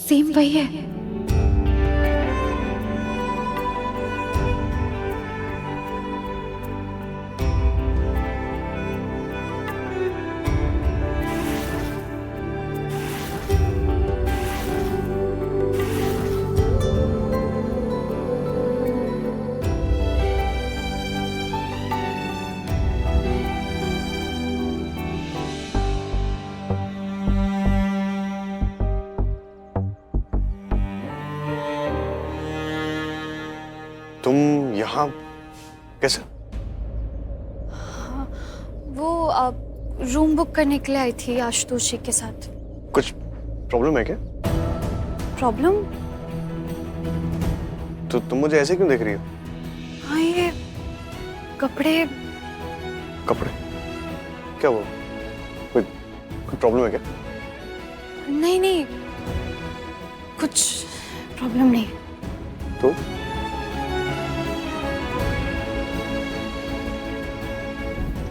सेम वही है। तुम यहाँ कैसे? वो रूम बुक करने के लिए आई थी आशुतोष जी के साथ। कुछ प्रॉब्लम है क्या? प्रॉब्लम? तो तुम मुझे ऐसे क्यों देख रही हो? हाँ, ये कपड़े। कपड़े? क्या वो? कोई प्रॉब्लम है क्या? नहीं नहीं, कुछ प्रॉब्लम नहीं। तो?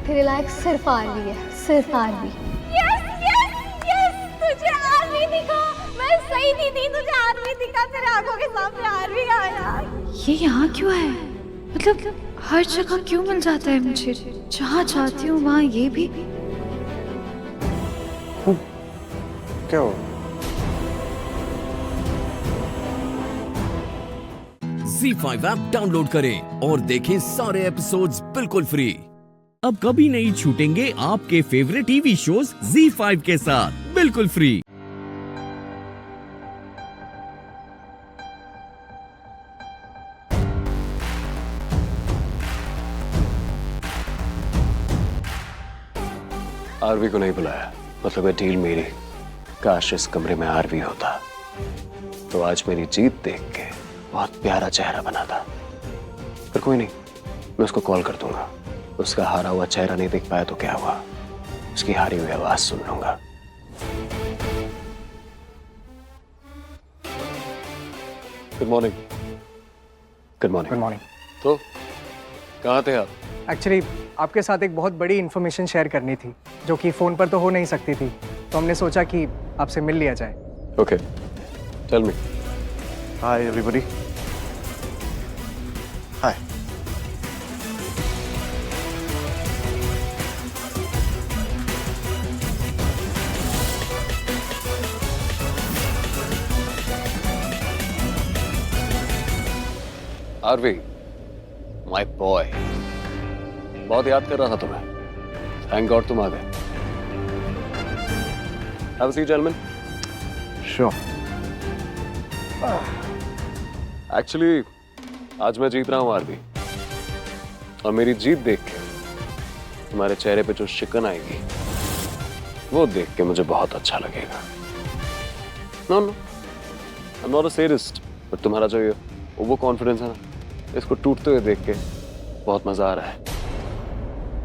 रिलैक्स, सिर्फ आरवी है, सिर्फ आरवी। यस यस यस, तुझे आरवी दिखा। मैं सही नहीं थी, तुझे आरवी दिखा। तेरे आंखों के सामने आरवी आया। ये यहाँ क्यों है? मतलब हर जगह क्यों मिल जाता है मुझे? जहाँ चाहती हूँ वहाँ ये भी। क्या हो? ZEE5 ऐप डाउनलोड करें और देखें सारे एपिसोड्स बिल्कुल फ्री। अब कभी नहीं छूटेंगे आपके फेवरेट टीवी शोज ZEE5 के साथ बिल्कुल फ्री। आरवी को नहीं बुलाया, मतलब है डील मेरी। काश इस कमरे में आरवी होता तो आज मेरी जीत देख के बहुत प्यारा चेहरा बनाता। पर कोई नहीं, मैं उसको कॉल कर दूंगा। उसका हारा हुआ चेहरा नहीं देख पाया तो क्या हुआ, उसकी हारी हुई आवाज सुन लूंगा। Good morning. Good morning. Good morning. तो कहाँ थे आप? एक्चुअली आपके साथ एक बहुत बड़ी इन्फॉर्मेशन शेयर करनी थी जो कि फ़ोन पर तो हो नहीं सकती थी, तो हमने सोचा कि आपसे मिल लिया जाए। Okay, tell me. Hi everybody. Hi. Aarvi, my boy, बहुत याद कर रहा था तुम्हें। थैंक गॉड तुम आ गए। Have a seat gentleman. Sure. Actually आज मैं जीत रहा हूं आरवी, और मेरी जीत देख के तुम्हारे चेहरे पे जो शिकन आएगी वो देख के मुझे बहुत अच्छा लगेगा। No no, I am not a sadist, but तुम्हारा जो ये वो कॉन्फिडेंस है ना, इसको टूटते हुए देख के बहुत मजा आ रहा है।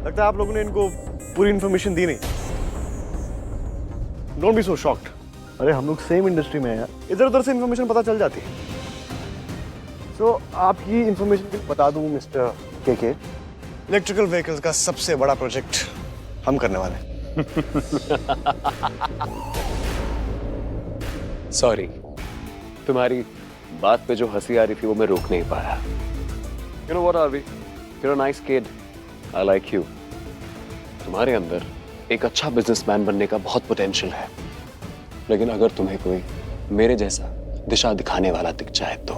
लगता है आप लोगों ने इनको पूरी इन्फॉर्मेशन दी नहीं। Don't be so shocked. अरे हम लोग सेम इंडस्ट्री में हैं, इधर उधर से इन्फॉर्मेशन पता चल जाती है। तो आपकी इन्फॉर्मेशन बता दूं मिस्टर के, इलेक्ट्रिकल व्हीकल्स का सबसे बड़ा प्रोजेक्ट हम करने वाले हैं। सॉरी, तुम्हारी बात पे जो हंसी आ रही थी वो मैं रोक नहीं पाया। You know what Aarvi, you are a nice kid, I like you. तुम्हारे अंदर एक अच्छा बिजनेसमैन बनने का बहुत पोटेंशियल है, लेकिन अगर तुम्हें कोई मेरे जैसा दिशा दिखाने वाला दिख जाए तो।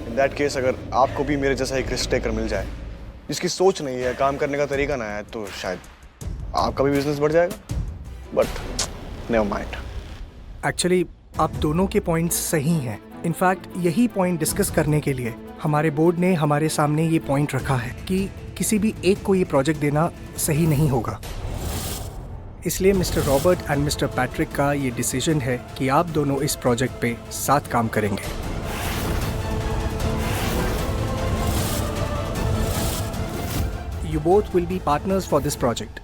इन दैट केस अगर आपको भी मेरे जैसा एक रिस्क टेकर मिल जाए, जिसकी सोच नहीं है, काम करने का तरीका ना है, तो शायद आपका भी बिजनेस बढ़ जाएगा। But never mind. एक्चुअली आप दोनों के पॉइंट्स सही हैं। इनफैक्ट यही पॉइंट डिस्कस करने के लिए हमारे बोर्ड ने हमारे सामने ये पॉइंट रखा है कि किसी भी एक को ये प्रोजेक्ट देना सही नहीं होगा। इसलिए mister Robert and mister Patrick का ये डिसीजन है कि आप दोनों इस प्रोजेक्ट पे साथ काम करेंगे। You both will be partners for this project.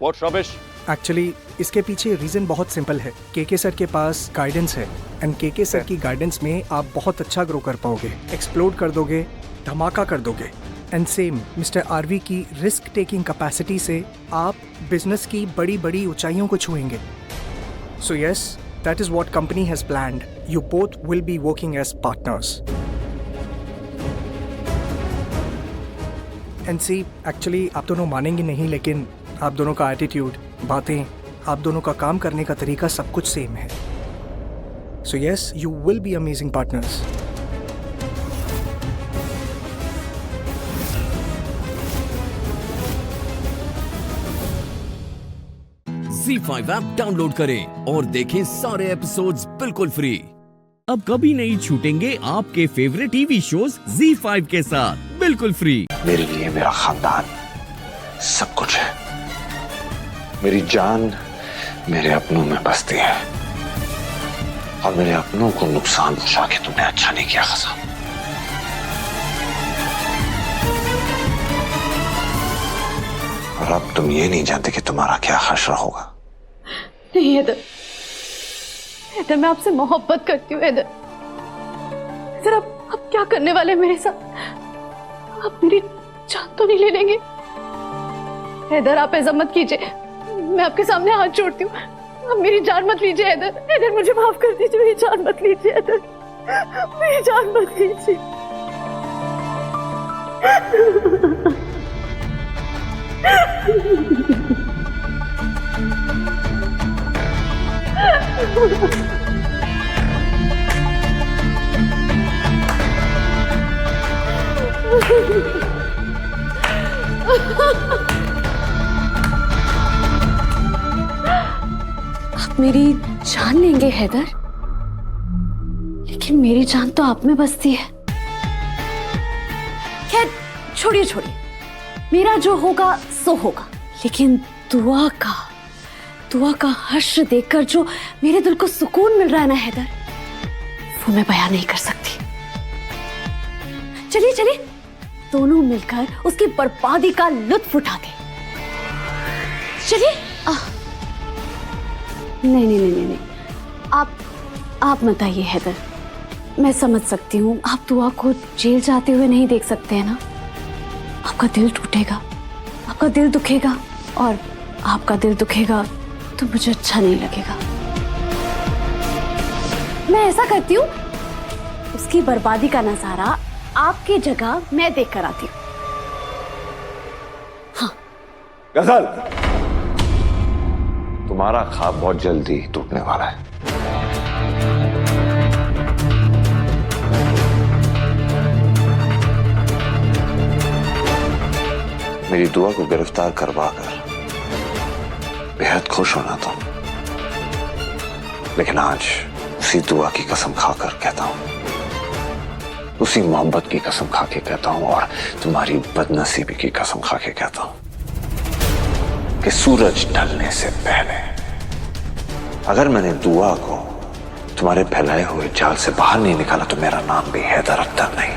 What rubbish? Actually इसके पीछे रीजन बहुत सिंपल है। केके सर के पास गाइडेंस है, एंड केके सर की गाइडेंस में आप बहुत अच्छा ग्रो कर पाओगे, एक्सप्लोर कर दोगे, धमाका कर दोगे। एंड सेम मिस्टर आरवी की रिस्क टेकिंग कैपेसिटी से आप बिजनेस की बड़ी बड़ी ऊंचाइयों को छुएंगे। So yes, that is what company has planned. You both will be working as partners. And see, actually आप दोनों मानेंगे नहीं, लेकिन आप दोनों का एटीट्यूड, बातें, आप दोनों का काम करने का तरीका सब कुछ सेम है। So yes, you will be amazing partners. ZEE5 app download करें और देखें सारे एपिसोड्स बिल्कुल फ्री। अब कभी नहीं छूटेंगे आपके फेवरेट टीवी शोज ZEE5 के साथ बिल्कुल फ्री। मेरे लिए मेरा खानदान सब कुछ है। मेरी जान मेरे अपनों में बसती है, और मेरे अपनों को नुकसान पहुंचा के तुमने अच्छा नहीं किया खसा। और अब तुम ये नहीं जानते कि तुम्हारा क्या हश्र होगा। नहीं हैदर, हैदर मैं आपसे मोहब्बत करती हूँ। हैदर, हैदर आप क्या करने वाले हैं मेरे साथ? आप मेरी जान तो नहीं ले लेंगे? हैदर आप ऐसा मत कीजिए, मैं आपके सामने हाथ जोड़ती हूँ, आप मेरी जान मत लीजिए। हैदर, हैदर मुझे माफ कर दीजिए, मेरी जान मत लीजिए। हैदर, मेरी जान मत लीजिए। आप मेरी जान लेंगे हैदर, लेकिन मेरी जान तो आप में बसती है। खैर छोड़िए छोड़िए, मेरा जो होगा सो होगा, लेकिन दुआ का हर्ष देखकर जो मेरे दिल को सुकून मिल रहा है ना हैदर, वो मैं बयान नहीं कर सकती। चलिए चलिए दोनों मिलकर उसकी बर्बादी का लुत्फ उठाते। चलिए। नहीं, आप मत आइए हैदर, मैं समझ सकती हूँ आप दुआ को जेल जाते हुए नहीं देख सकते हैं ना। आपका दिल टूटेगा, आपका दिल दुखेगा, और आपका दिल दुखेगा तो मुझे अच्छा नहीं लगेगा। मैं ऐसा करती हूँ, उसकी बर्बादी का नजारा आपकी जगह मैं देख कर आती हूँ। हाँ। गजल, तुम्हारा ख्वाब बहुत जल्दी टूटने वाला है। मेरी दुआ को गिरफ्तार करवा कर बेहद खुश होना तुम, लेकिन आज उसी दुआ की कसम खाकर कहता हूं, उसी मोहब्बत की कसम खा के कहता हूं और तुम्हारी बदनसीबी की कसम खा के कहता हूं कि सूरज ढलने से पहले अगर मैंने दुआ को तुम्हारे फैलाए हुए जाल से बाहर नहीं निकाला तो मेरा नाम भी हैदर अख्तर नहीं।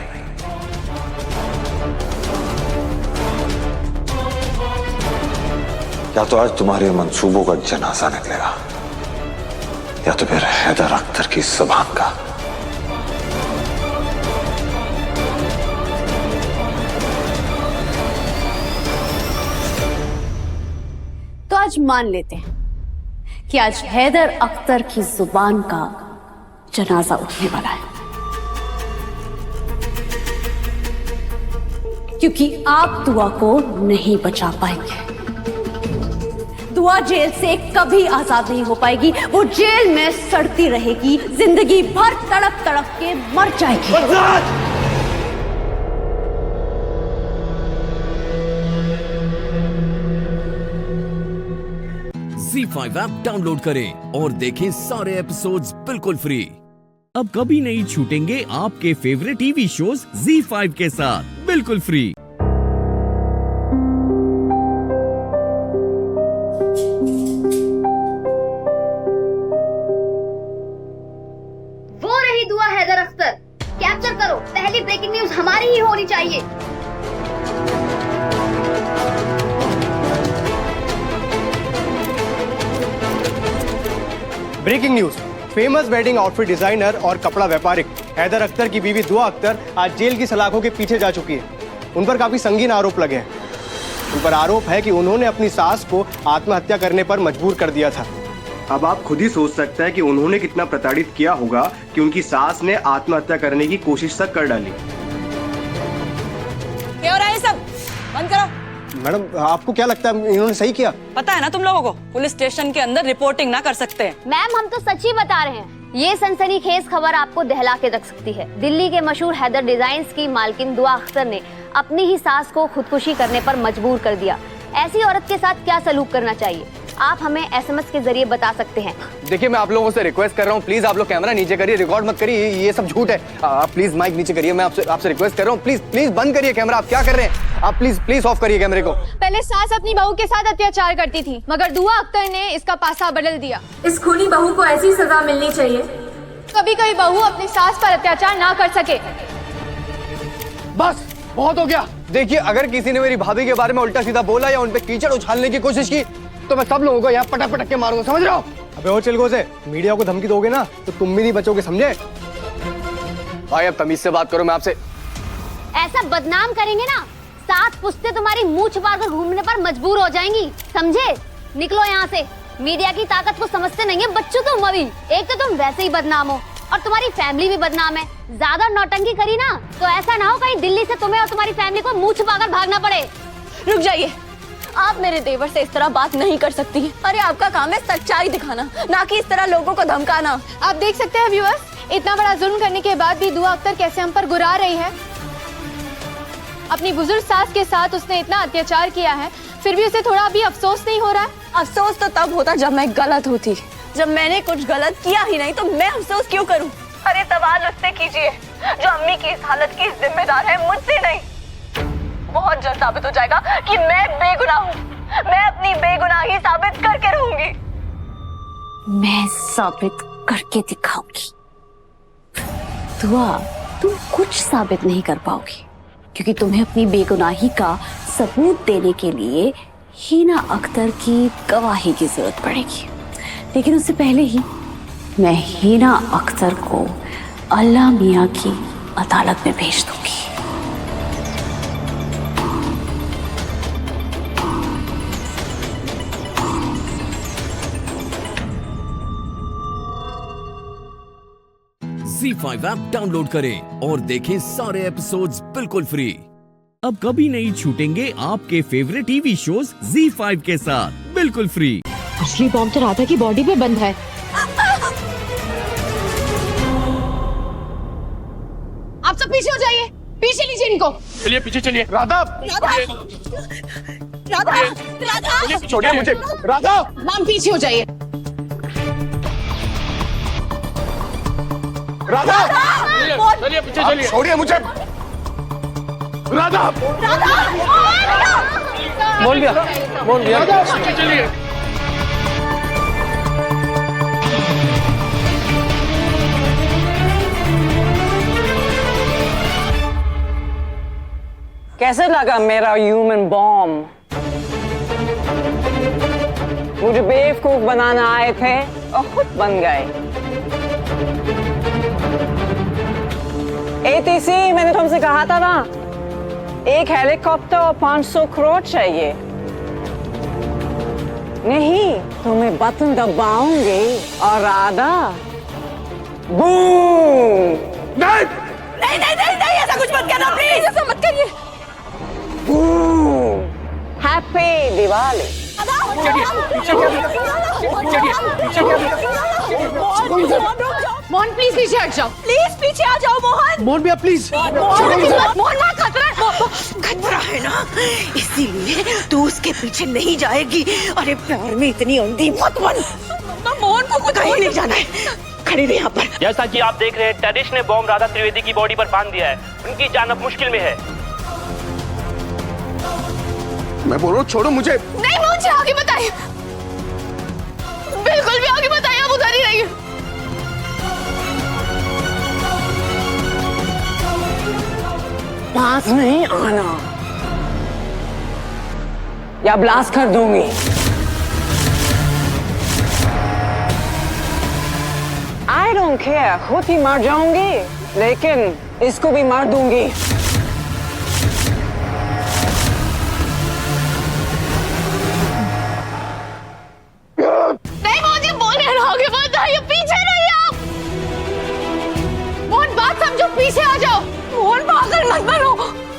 या तो आज तुम्हारे मंसूबों का जनाजा निकलेगा या तो फिर हैदर अख्तर की जुबान का। तो आज मान लेते हैं कि आज हैदर अख्तर की जुबान का जनाजा उठने वाला है, क्योंकि आप दुआ को नहीं बचा पाएंगे। दुआ जेल से कभी आजाद नहीं हो पाएगी, वो जेल में सड़ती रहेगी, जिंदगी भर तड़प तड़प के मर जाएगी। ZEE5 ऐप डाउनलोड करें और देखें सारे एपिसोड्स बिल्कुल फ्री। अब कभी नहीं छूटेंगे आपके फेवरेट टीवी शोज ZEE5 के साथ बिल्कुल फ्री। वो रही दुआ हैदर अख्तर, कैप्चर करो, पहली ब्रेकिंग न्यूज हमारी ही होनी चाहिए। Breaking news, famous wedding outfit designer और कपड़ा व्यापारी हैदर अख्तर की बीवी दुआ अख्तर आज जेल की सलाखों के पीछे जा चुकी है। उन पर काफी संगीन आरोप लगे हैं। उन पर आरोप है कि उन्होंने अपनी सास को आत्महत्या करने पर मजबूर कर दिया था। अब आप खुद ही सोच सकते हैं कि उन्होंने कितना प्रताड़ित किया होगा कि उनकी सास ने आत्महत्या करने की कोशिश तक कर डाली। क्या हो रहा है सब? बंद करो। मैडम, आपको क्या लगता है इन्होंने सही किया? पता है ना तुम लोगों को, पुलिस स्टेशन के अंदर रिपोर्टिंग ना कर सकते हैं। मैम, हम तो सच ही बता रहे हैं। ये सनसनीखेज खबर आपको दहला के रख सकती है। दिल्ली के मशहूर हैदर डिजाइन्स की मालकिन दुआ अख्तर ने अपनी ही सास को खुदकुशी करने पर मजबूर कर दिया। ऐसी औरत के साथ क्या सलूक करना चाहिए, आप हमें SMS के जरिए बता सकते हैं। देखिए, मैं आप लोगों से रिक्वेस्ट कर रहा हूँ, प्लीज आप लोग कैमरा नीचे करिए, रिकॉर्ड मत करिए, ये सब झूठ है। आप प्लीज माइक नीचे करिए, मैं आपसे रिक्वेस्ट कर रहा हूँ, प्लीज प्लीज बंद करिए कैमरा। आप क्या कर रहे हैं? आप प्लीज ऑफ करिए कैमरे को। पहले सास अपनी बहू के साथ अत्याचार करती थी, मगर दुआ अख्तर ने इसका पासा बदल दिया। इस खूनी बहू को ऐसी सजा मिलनी चाहिए, कभी कभी बहू अपनी सास पर अत्याचार ना कर सके। बस बहुत हो गया। देखिए, अगर किसी ने मेरी भाभी के बारे में उल्टा सीधा बोला या उन पे कीचड़ उछालने की कोशिश की तो मैं सब लोगों को यहाँ पटक पटक के मारूंगा, समझ रहे हो? अबे ओ चिलगोज़े, मीडिया को धमकी दोगे ना तो तुम भी नहीं बचोगे, समझे? भाई अब तमीज से बात करो, मैं आपसे। ऐसा बदनाम करेंगे ना, 7 पुश्ते तुम्हारी मुंह छुपा कर घूमने पर मजबूर हो जाएंगी, समझे? निकलो यहाँ से। मीडिया की ताकत को समझते नहीं है बच्चों तुम अभी। एक तो तुम वैसे ही बदनाम हो और तुम्हारी फैमिली भी बदनाम है। ज्यादा नौटंकी करी ना तो ऐसा ना हो कहीं दिल्ली से तुम्हें और तुम्हारी फैमिली को मुंह छुपाकर भागना पड़े। रुक जाइए, आप मेरे देवर से इस तरह बात नहीं कर सकती। अरे आपका काम है सच्चाई दिखाना, ना कि इस तरह लोगों को धमकाना। आप देख सकते हैं व्यूअर्स, इतना बड़ा जुल्म करने के बाद भी दुआ अख्तर कैसे हम पर गुर्रा रही है। अपनी बुजुर्ग सास के साथ उसने इतना अत्याचार किया है, फिर भी उसे थोड़ा भी अफसोस नहीं हो रहा है। अफसोस तो तब होता जब मैं गलत होती, जब मैंने कुछ गलत किया ही नहीं तो मैं अफसोस क्यों करूं? अरे सवाल उससे कीजिए जो अम्मी की इस हालत की जिम्मेदार है, मुझसे नहीं। बहुत जल्द साबित हो जाएगा कि मैं बेगुनाह हूँ। मैं अपनी बेगुनाही साबित करके रहूंगी। मैं साबित करके दिखाऊंगी। दुआ, तुम कुछ साबित नहीं कर पाओगी, क्योंकि तुम्हें अपनी बेगुनाही का सबूत देने के लिए हीना अख्तर की गवाही की जरूरत पड़ेगी। लेकिन उससे पहले ही मैं हीना अख्तर को अल्लाह मियां की अदालत में भेज दूंगी। ZEE5 ऐप डाउनलोड करें और देखें सारे एपिसोड्स बिल्कुल फ्री। अब कभी नहीं छूटेंगे आपके फेवरेट टीवी शोज ZEE5 के साथ बिल्कुल फ्री। असली बॉम्ब तो राधा की बॉडी पे बंद है। आप सब पीछे हो जाइए, पीछे लीजिए इनको। चलिए पीछे चलिए। राधा राधा राधा राधा छोड़िए मुझे। राधा मैम पीछे हो जाइए। राधा चलिए पीछे चलिए। छोड़िए मुझे। राधा बोल दिया राधा पीछे चलिए। कैसे लगा मेरा ह्यूमन बॉम्ब? मुझे बेवकूफ बनाना आए थे और खुद बन गए। एटीसी, मैंने तुमसे कहा था ना, एक हेलीकॉप्टर और 500 करोड़ चाहिए। नहीं तो मैं बटन दबाऊंगी और राधा बूम। नहीं नहीं नहीं नहीं, ऐसा कुछ मत करना प्लीज, ऐसा मत करिए। हैप्पी दिवाली। मोहन प्लीज पीछे हट जाओ, प्लीज पीछे आ जाओ मोहन। मोहन भैया प्लीज। मोहन वहाँ खतरा है ना, इसीलिए तू उसके पीछे नहीं जाएगी। अरे प्यार में इतनी अंधी मत बन। मोहन को कुछ कहीं नहीं जाना है, खड़े रहे यहाँ पर। जैसा कि आप देख रहे हैं, टेररिस्ट ने बॉम्ब राधा त्रिवेदी की बॉडी पर बांध दिया है। उनकी जान अब मुश्किल में है। मैं बोल रहा हूँ छोड़ो मुझे। नहीं मुझे आगे बताइए, बिल्कुल भी आगे बताइए, आप उधर ही रहिए। पास नहीं आना या ब्लास्ट कर दूंगी। I don't care, खुद ही मर जाऊंगी, लेकिन इसको भी मार दूंगी। नहीं मुझे बोल रहे हैं, आगे बताइए, पीछे नहीं आप। मोहन बात समझो, पीछे आ जाओ। मोहन पागल मत बनो,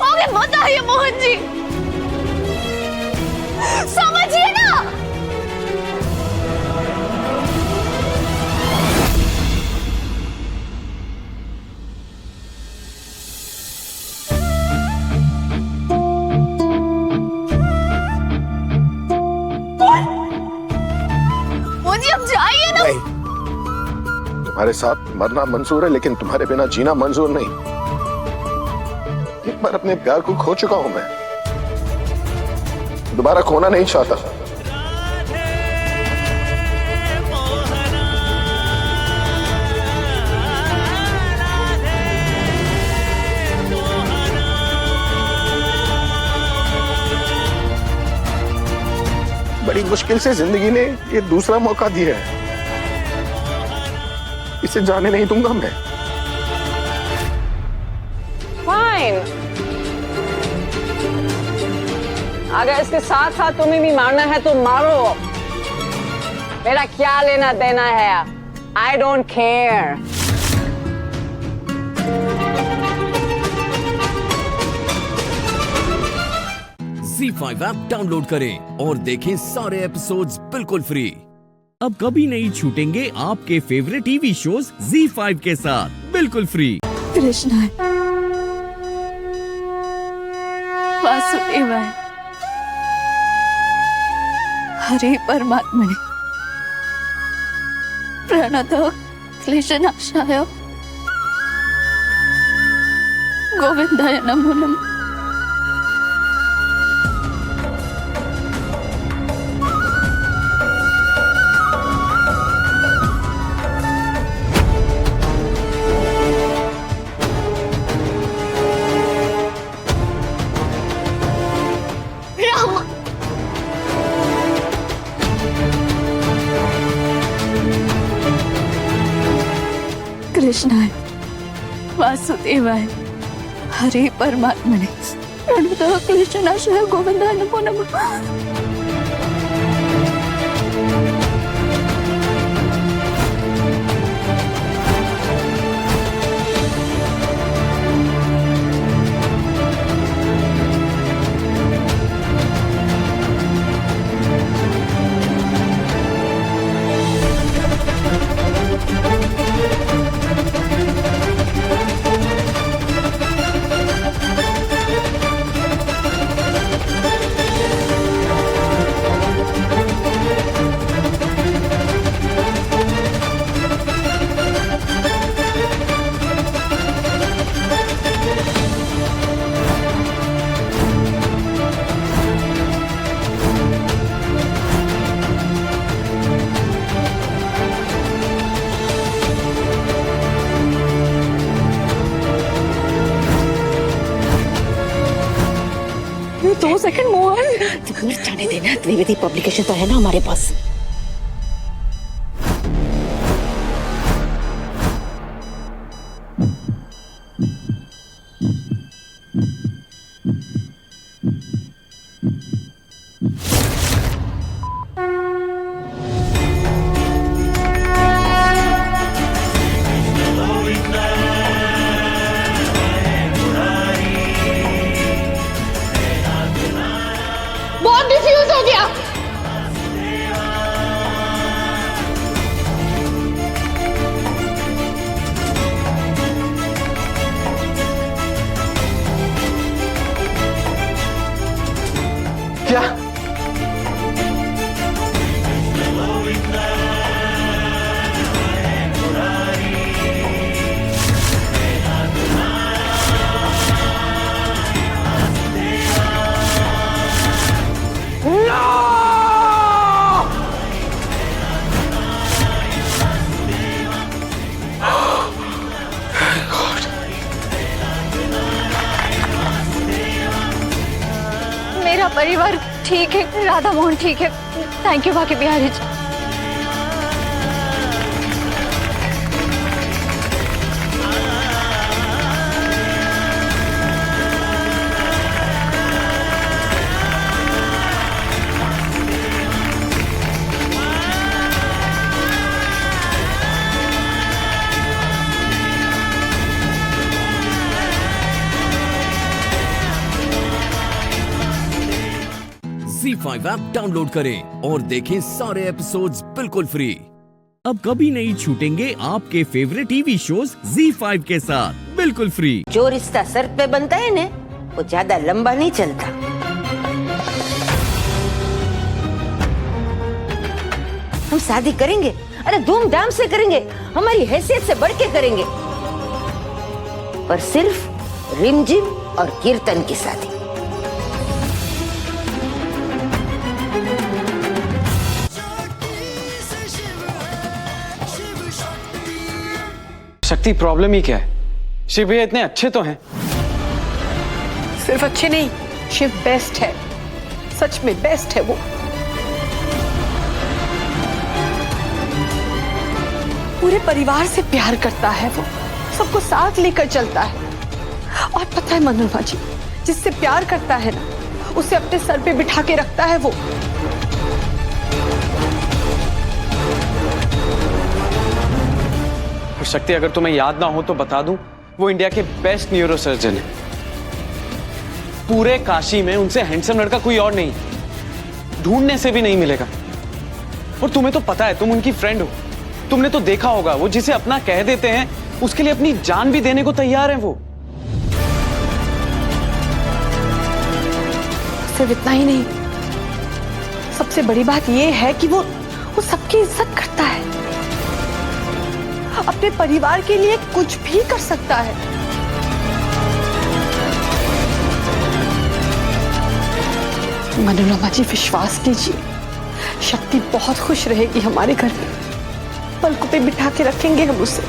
आगे बताइए मोहन जी, समझिए ना। मुझे अब जाइए ना। तुम्हारे साथ मरना मंजूर है, लेकिन तुम्हारे बिना जीना मंजूर नहीं। एक बार अपने प्यार को खो चुका हूं मैं, दोबारा खोना नहीं चाहता। बड़ी मुश्किल से जिंदगी ने ये दूसरा मौका दिया है, इसे जाने नहीं दूंगा मैं। फाइन, अगर इसके साथ साथ तुम्हें भी मारना है तो मारो, मेरा क्या लेना देना है। I don't care. ZEE5 app download करें और देखें सारे एपिसोड्स बिल्कुल फ्री। अब कभी नहीं छूटेंगे आपके फेवरेट टीवी शोज ZEE5 के साथ बिल्कुल फ्री। कृष्णा वासुदेवाय हरे परमात्मने प्रणतः क्लेशनाशाय गोविंदाय नमो नमः। कृष्णाय वासुदेवाय हरे परमात्मने प्रणतः क्लेशनाशाय गोविंदाय नमो नमः। सेकंड मोहन। दूर जाने देना, त्रिवेदी पब्लिकेशन तो है ना हमारे पास। बहुत डिफ्यूज हो गया। क्या? मेरा परिवार ठीक है, राधा मोहन ठीक है। थैंक यू बाकी Bihari ji. ZEE5 app download करें और देखें सारे एपिसोड्स बिल्कुल फ्री। अब कभी नहीं छूटेंगे आपके फेवरेट टीवी शोज ZEE5 के साथ बिल्कुल फ्री। जो रिश्ता सर पे बनता है ना, वो ज्यादा लंबा नहीं चलता। हम शादी करेंगे, अरे धूमधाम से करेंगे, हमारी हैसियत से बढ़ के करेंगे, पर सिर्फ रिमझिम और कीर्तन की शादी। शक्ति, प्रॉब्लम ही क्या है? शिव भैया इतने अच्छे तो हैं। सिर्फ अच्छे नहीं, शिव बेस्ट है, सच में बेस्ट है वो। पूरे परिवार से प्यार करता है वो, सबको साथ लेकर चलता है। और पता है मनोरमा जी, जिससे प्यार करता है ना, उसे अपने सर पे बिठा के रखता है वो। शक्ति, अगर तुम्हें याद ना हो तो बता दूं, वो इंडिया के बेस्ट न्यूरो सर्जन है। पूरे काशी में उनसे हैंडसम लड़का कोई और नहीं, ढूंढने से भी नहीं मिलेगा। और तुम्हें तो पता है, तुम उनकी फ्रेंड हो, तुमने तो देखा होगा, वो जिसे अपना कह देते हैं उसके लिए अपनी जान भी देने को तैयार है वो। सिर्फ इतना ही नहीं, सबसे बड़ी बात यह है कि वो सबकी इज्जत करता है, अपने परिवार के लिए कुछ भी कर सकता है। मनोरमा जी, विश्वास कीजिए, शक्ति बहुत खुश रहेगी हमारे घर में। पलकों पे बिठा के रखेंगे हम उसे।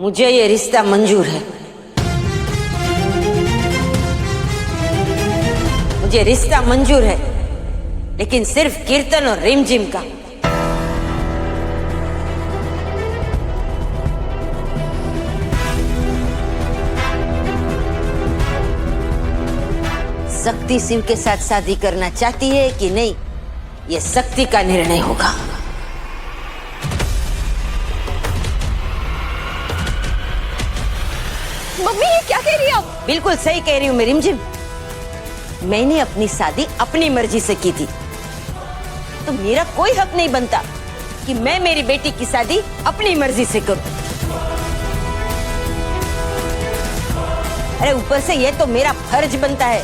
मुझे ये रिश्ता मंजूर है। मुझे रिश्ता मंजूर है, लेकिन सिर्फ कीर्तन और रिमझिम का। शक्ति शिव के साथ शादी करना चाहती है कि नहीं, ये शक्ति का निर्णय होगा। मम्मी, ये क्या कह रही है आप? बिल्कुल सही कह रही हूँ मैं रिमझिम। मैंने अपनी शादी अपनी मर्जी से की थी, तो मेरा कोई हक नहीं बनता कि मैं मेरी बेटी की शादी अपनी मर्जी से करूं। अरे ऊपर से ये तो मेरा फर्ज बनता है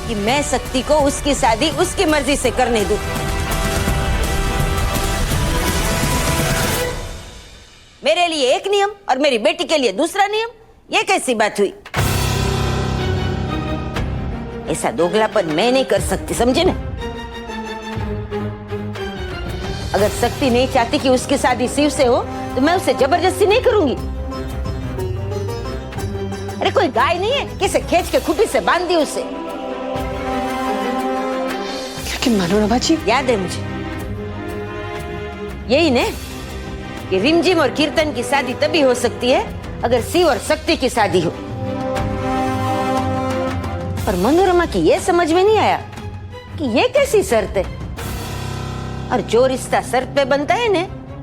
कि मैं शक्ति को उसकी शादी उसकी मर्जी से करने दूं। मेरे लिए एक नियम और मेरी बेटी के लिए दूसरा नियम, ये कैसी बात हुई? ऐसा दोगलापन मैं नहीं कर सकती, समझे ना? अगर शक्ति नहीं चाहती कि उसकी शादी शिव से हो तो मैं उसे जबरदस्ती नहीं करूंगी। अरे कोई गाय नहीं है किसे खींच के खुटी से बांध दी उसे। लेकिन मनोरमा जी, याद है मुझे, यही ने कि रिमझिम और कीर्तन की शादी तभी हो सकती है अगर शिव और शक्ति की शादी हो। पर मनोरमा की ये समझ में नहीं आया कि ये कैसी शर्त है, और जो रिश्ता शर्त पे बनता है ने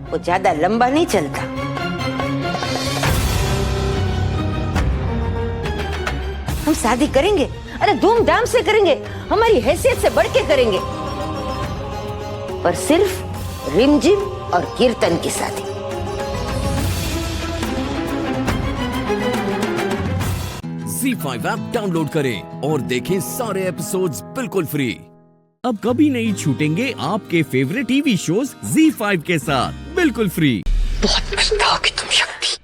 वो ज्यादा लंबा नहीं चलता। हम शादी करेंगे, अरे धूमधाम से करेंगे, हमारी हैसियत से बढ़ के करेंगे, पर सिर्फ रिमझिम और कीर्तन की शादी। ZEE5 ऐप डाउनलोड करें और देखें सारे एपिसोड्स बिल्कुल फ्री। अब कभी नहीं छूटेंगे आपके फेवरेट टीवी शोज ZEE5 के साथ बिल्कुल फ्री। बहुत पछताओगी तुम शक्ति,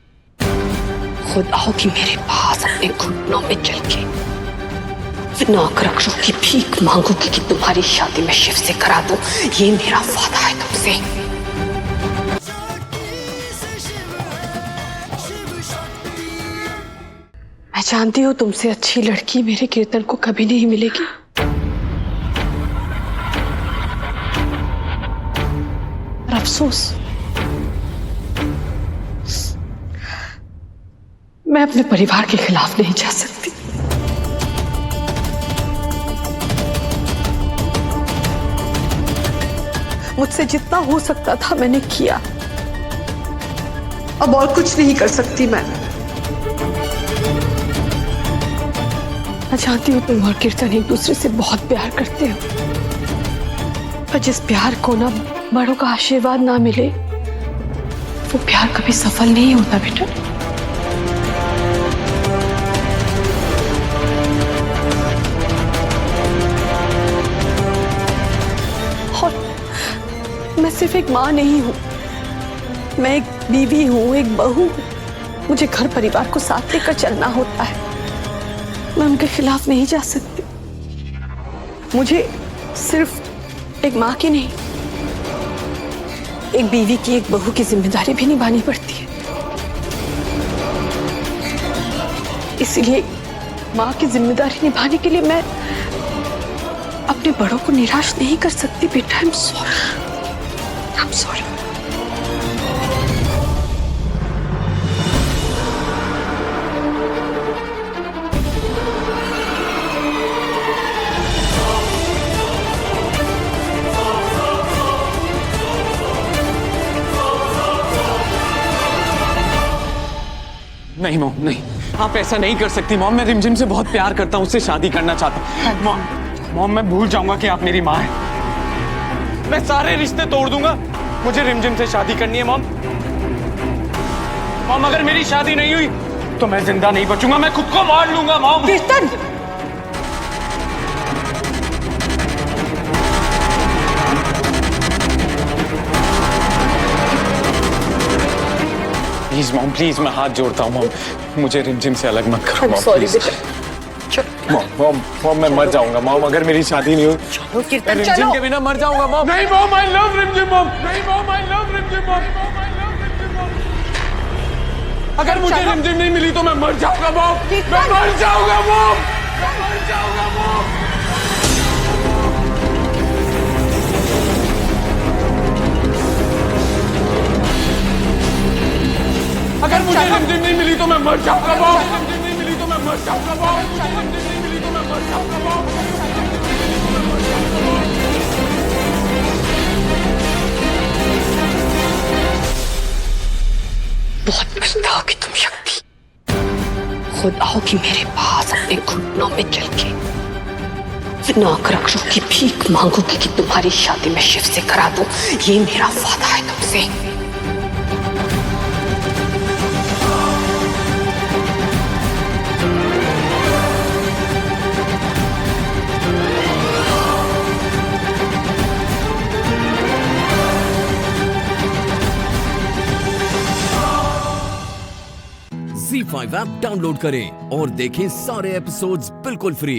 खुद आओगी मेरे पास अपने घुटनों में चल के, नौकर अक्षरों की भीख मांगोगी कि तुम्हारी शादी में शिव से करा दूं। ये मेरा वादा है तुमसे। मैं जानती हूँ तुमसे अच्छी लड़की मेरे कीर्तन को कभी नहीं मिलेगी। पर अफसोस, मैं अपने परिवार के खिलाफ नहीं जा सकती। मुझसे जितना हो सकता था मैंने किया, अब और कुछ नहीं कर सकती मैं जानती हूँ तुम और कीर्तन एक दूसरे से बहुत प्यार करते हो, पर जिस प्यार को ना बड़ों का आशीर्वाद ना मिले वो प्यार कभी सफल नहीं होता बेटा। और मैं सिर्फ एक माँ नहीं हूँ, मैं एक बीवी हूँ, एक बहू हूँ। मुझे घर परिवार को साथ लेकर चलना होता है, मैं उनके खिलाफ नहीं जा सकती। मुझे सिर्फ एक माँ की नहीं, एक बीवी की, एक बहू की जिम्मेदारी भी निभानी पड़ती है। इसलिए माँ की जिम्मेदारी निभाने के लिए मैं अपने बड़ों को निराश नहीं कर सकती बेटा। I am sorry, I am sorry. नहीं मॉम, नहीं, आप ऐसा नहीं कर सकती मॉम। मैं रिमझिम से बहुत प्यार करता हूँ, उससे शादी करना चाहता हूँ। मॉम, मैं भूल जाऊंगा कि आप मेरी माँ हैं। मैं सारे रिश्ते तोड़ दूंगा, मुझे रिमझिम से शादी करनी है मॉम। मॉम, अगर मेरी शादी नहीं हुई तो मैं जिंदा नहीं बचूंगा, मैं खुद को मार लूंगा मॉम। कीर्तन, प्लीज मॉम, प्लीज, मैं हाथ जोड़ता हूँ मॉम, मुझे रिमझिम से अलग मत करो मॉम, सॉरी प्लीज। बेटा। मॉम, मैं मर जाऊंगा मॉम, अगर मेरी शादी नहीं हुई कीर्तन, रिमझिम चलो। के बिना मर जाऊंगा मॉम। नहीं मॉम, आई लव रिमझिम मॉम। नहीं मॉम, आई लव रिमझिम मॉम। अगर मुझे रिमझिम नहीं मिली तो मैं मर जाऊंगा मॉम, मैं मर जाऊंगा मॉम, मैं मर जाऊंगा मॉम। अगर मुझे रिमझिम नहीं मिली तो मैं मर जाऊंगा मॉम, रिमझिम नहीं मिली तो मैं मर जाऊंगा मॉम, रिमझिम नहीं मिली तो मैं मर जाऊंगा मॉम। बहुत पछताओगी तुम शक्ति, खुद आओगी मेरे पास अपने घुटनों में चल के, नौकर अक्षरों की भीख मांगोगी कि तुम्हारी शादी में शिव से करा दूं। ये मेरा वादा है तुमसे। ZEE5 ऐप डाउनलोड करें और देखें सारे एपिसोड्स बिल्कुल फ्री।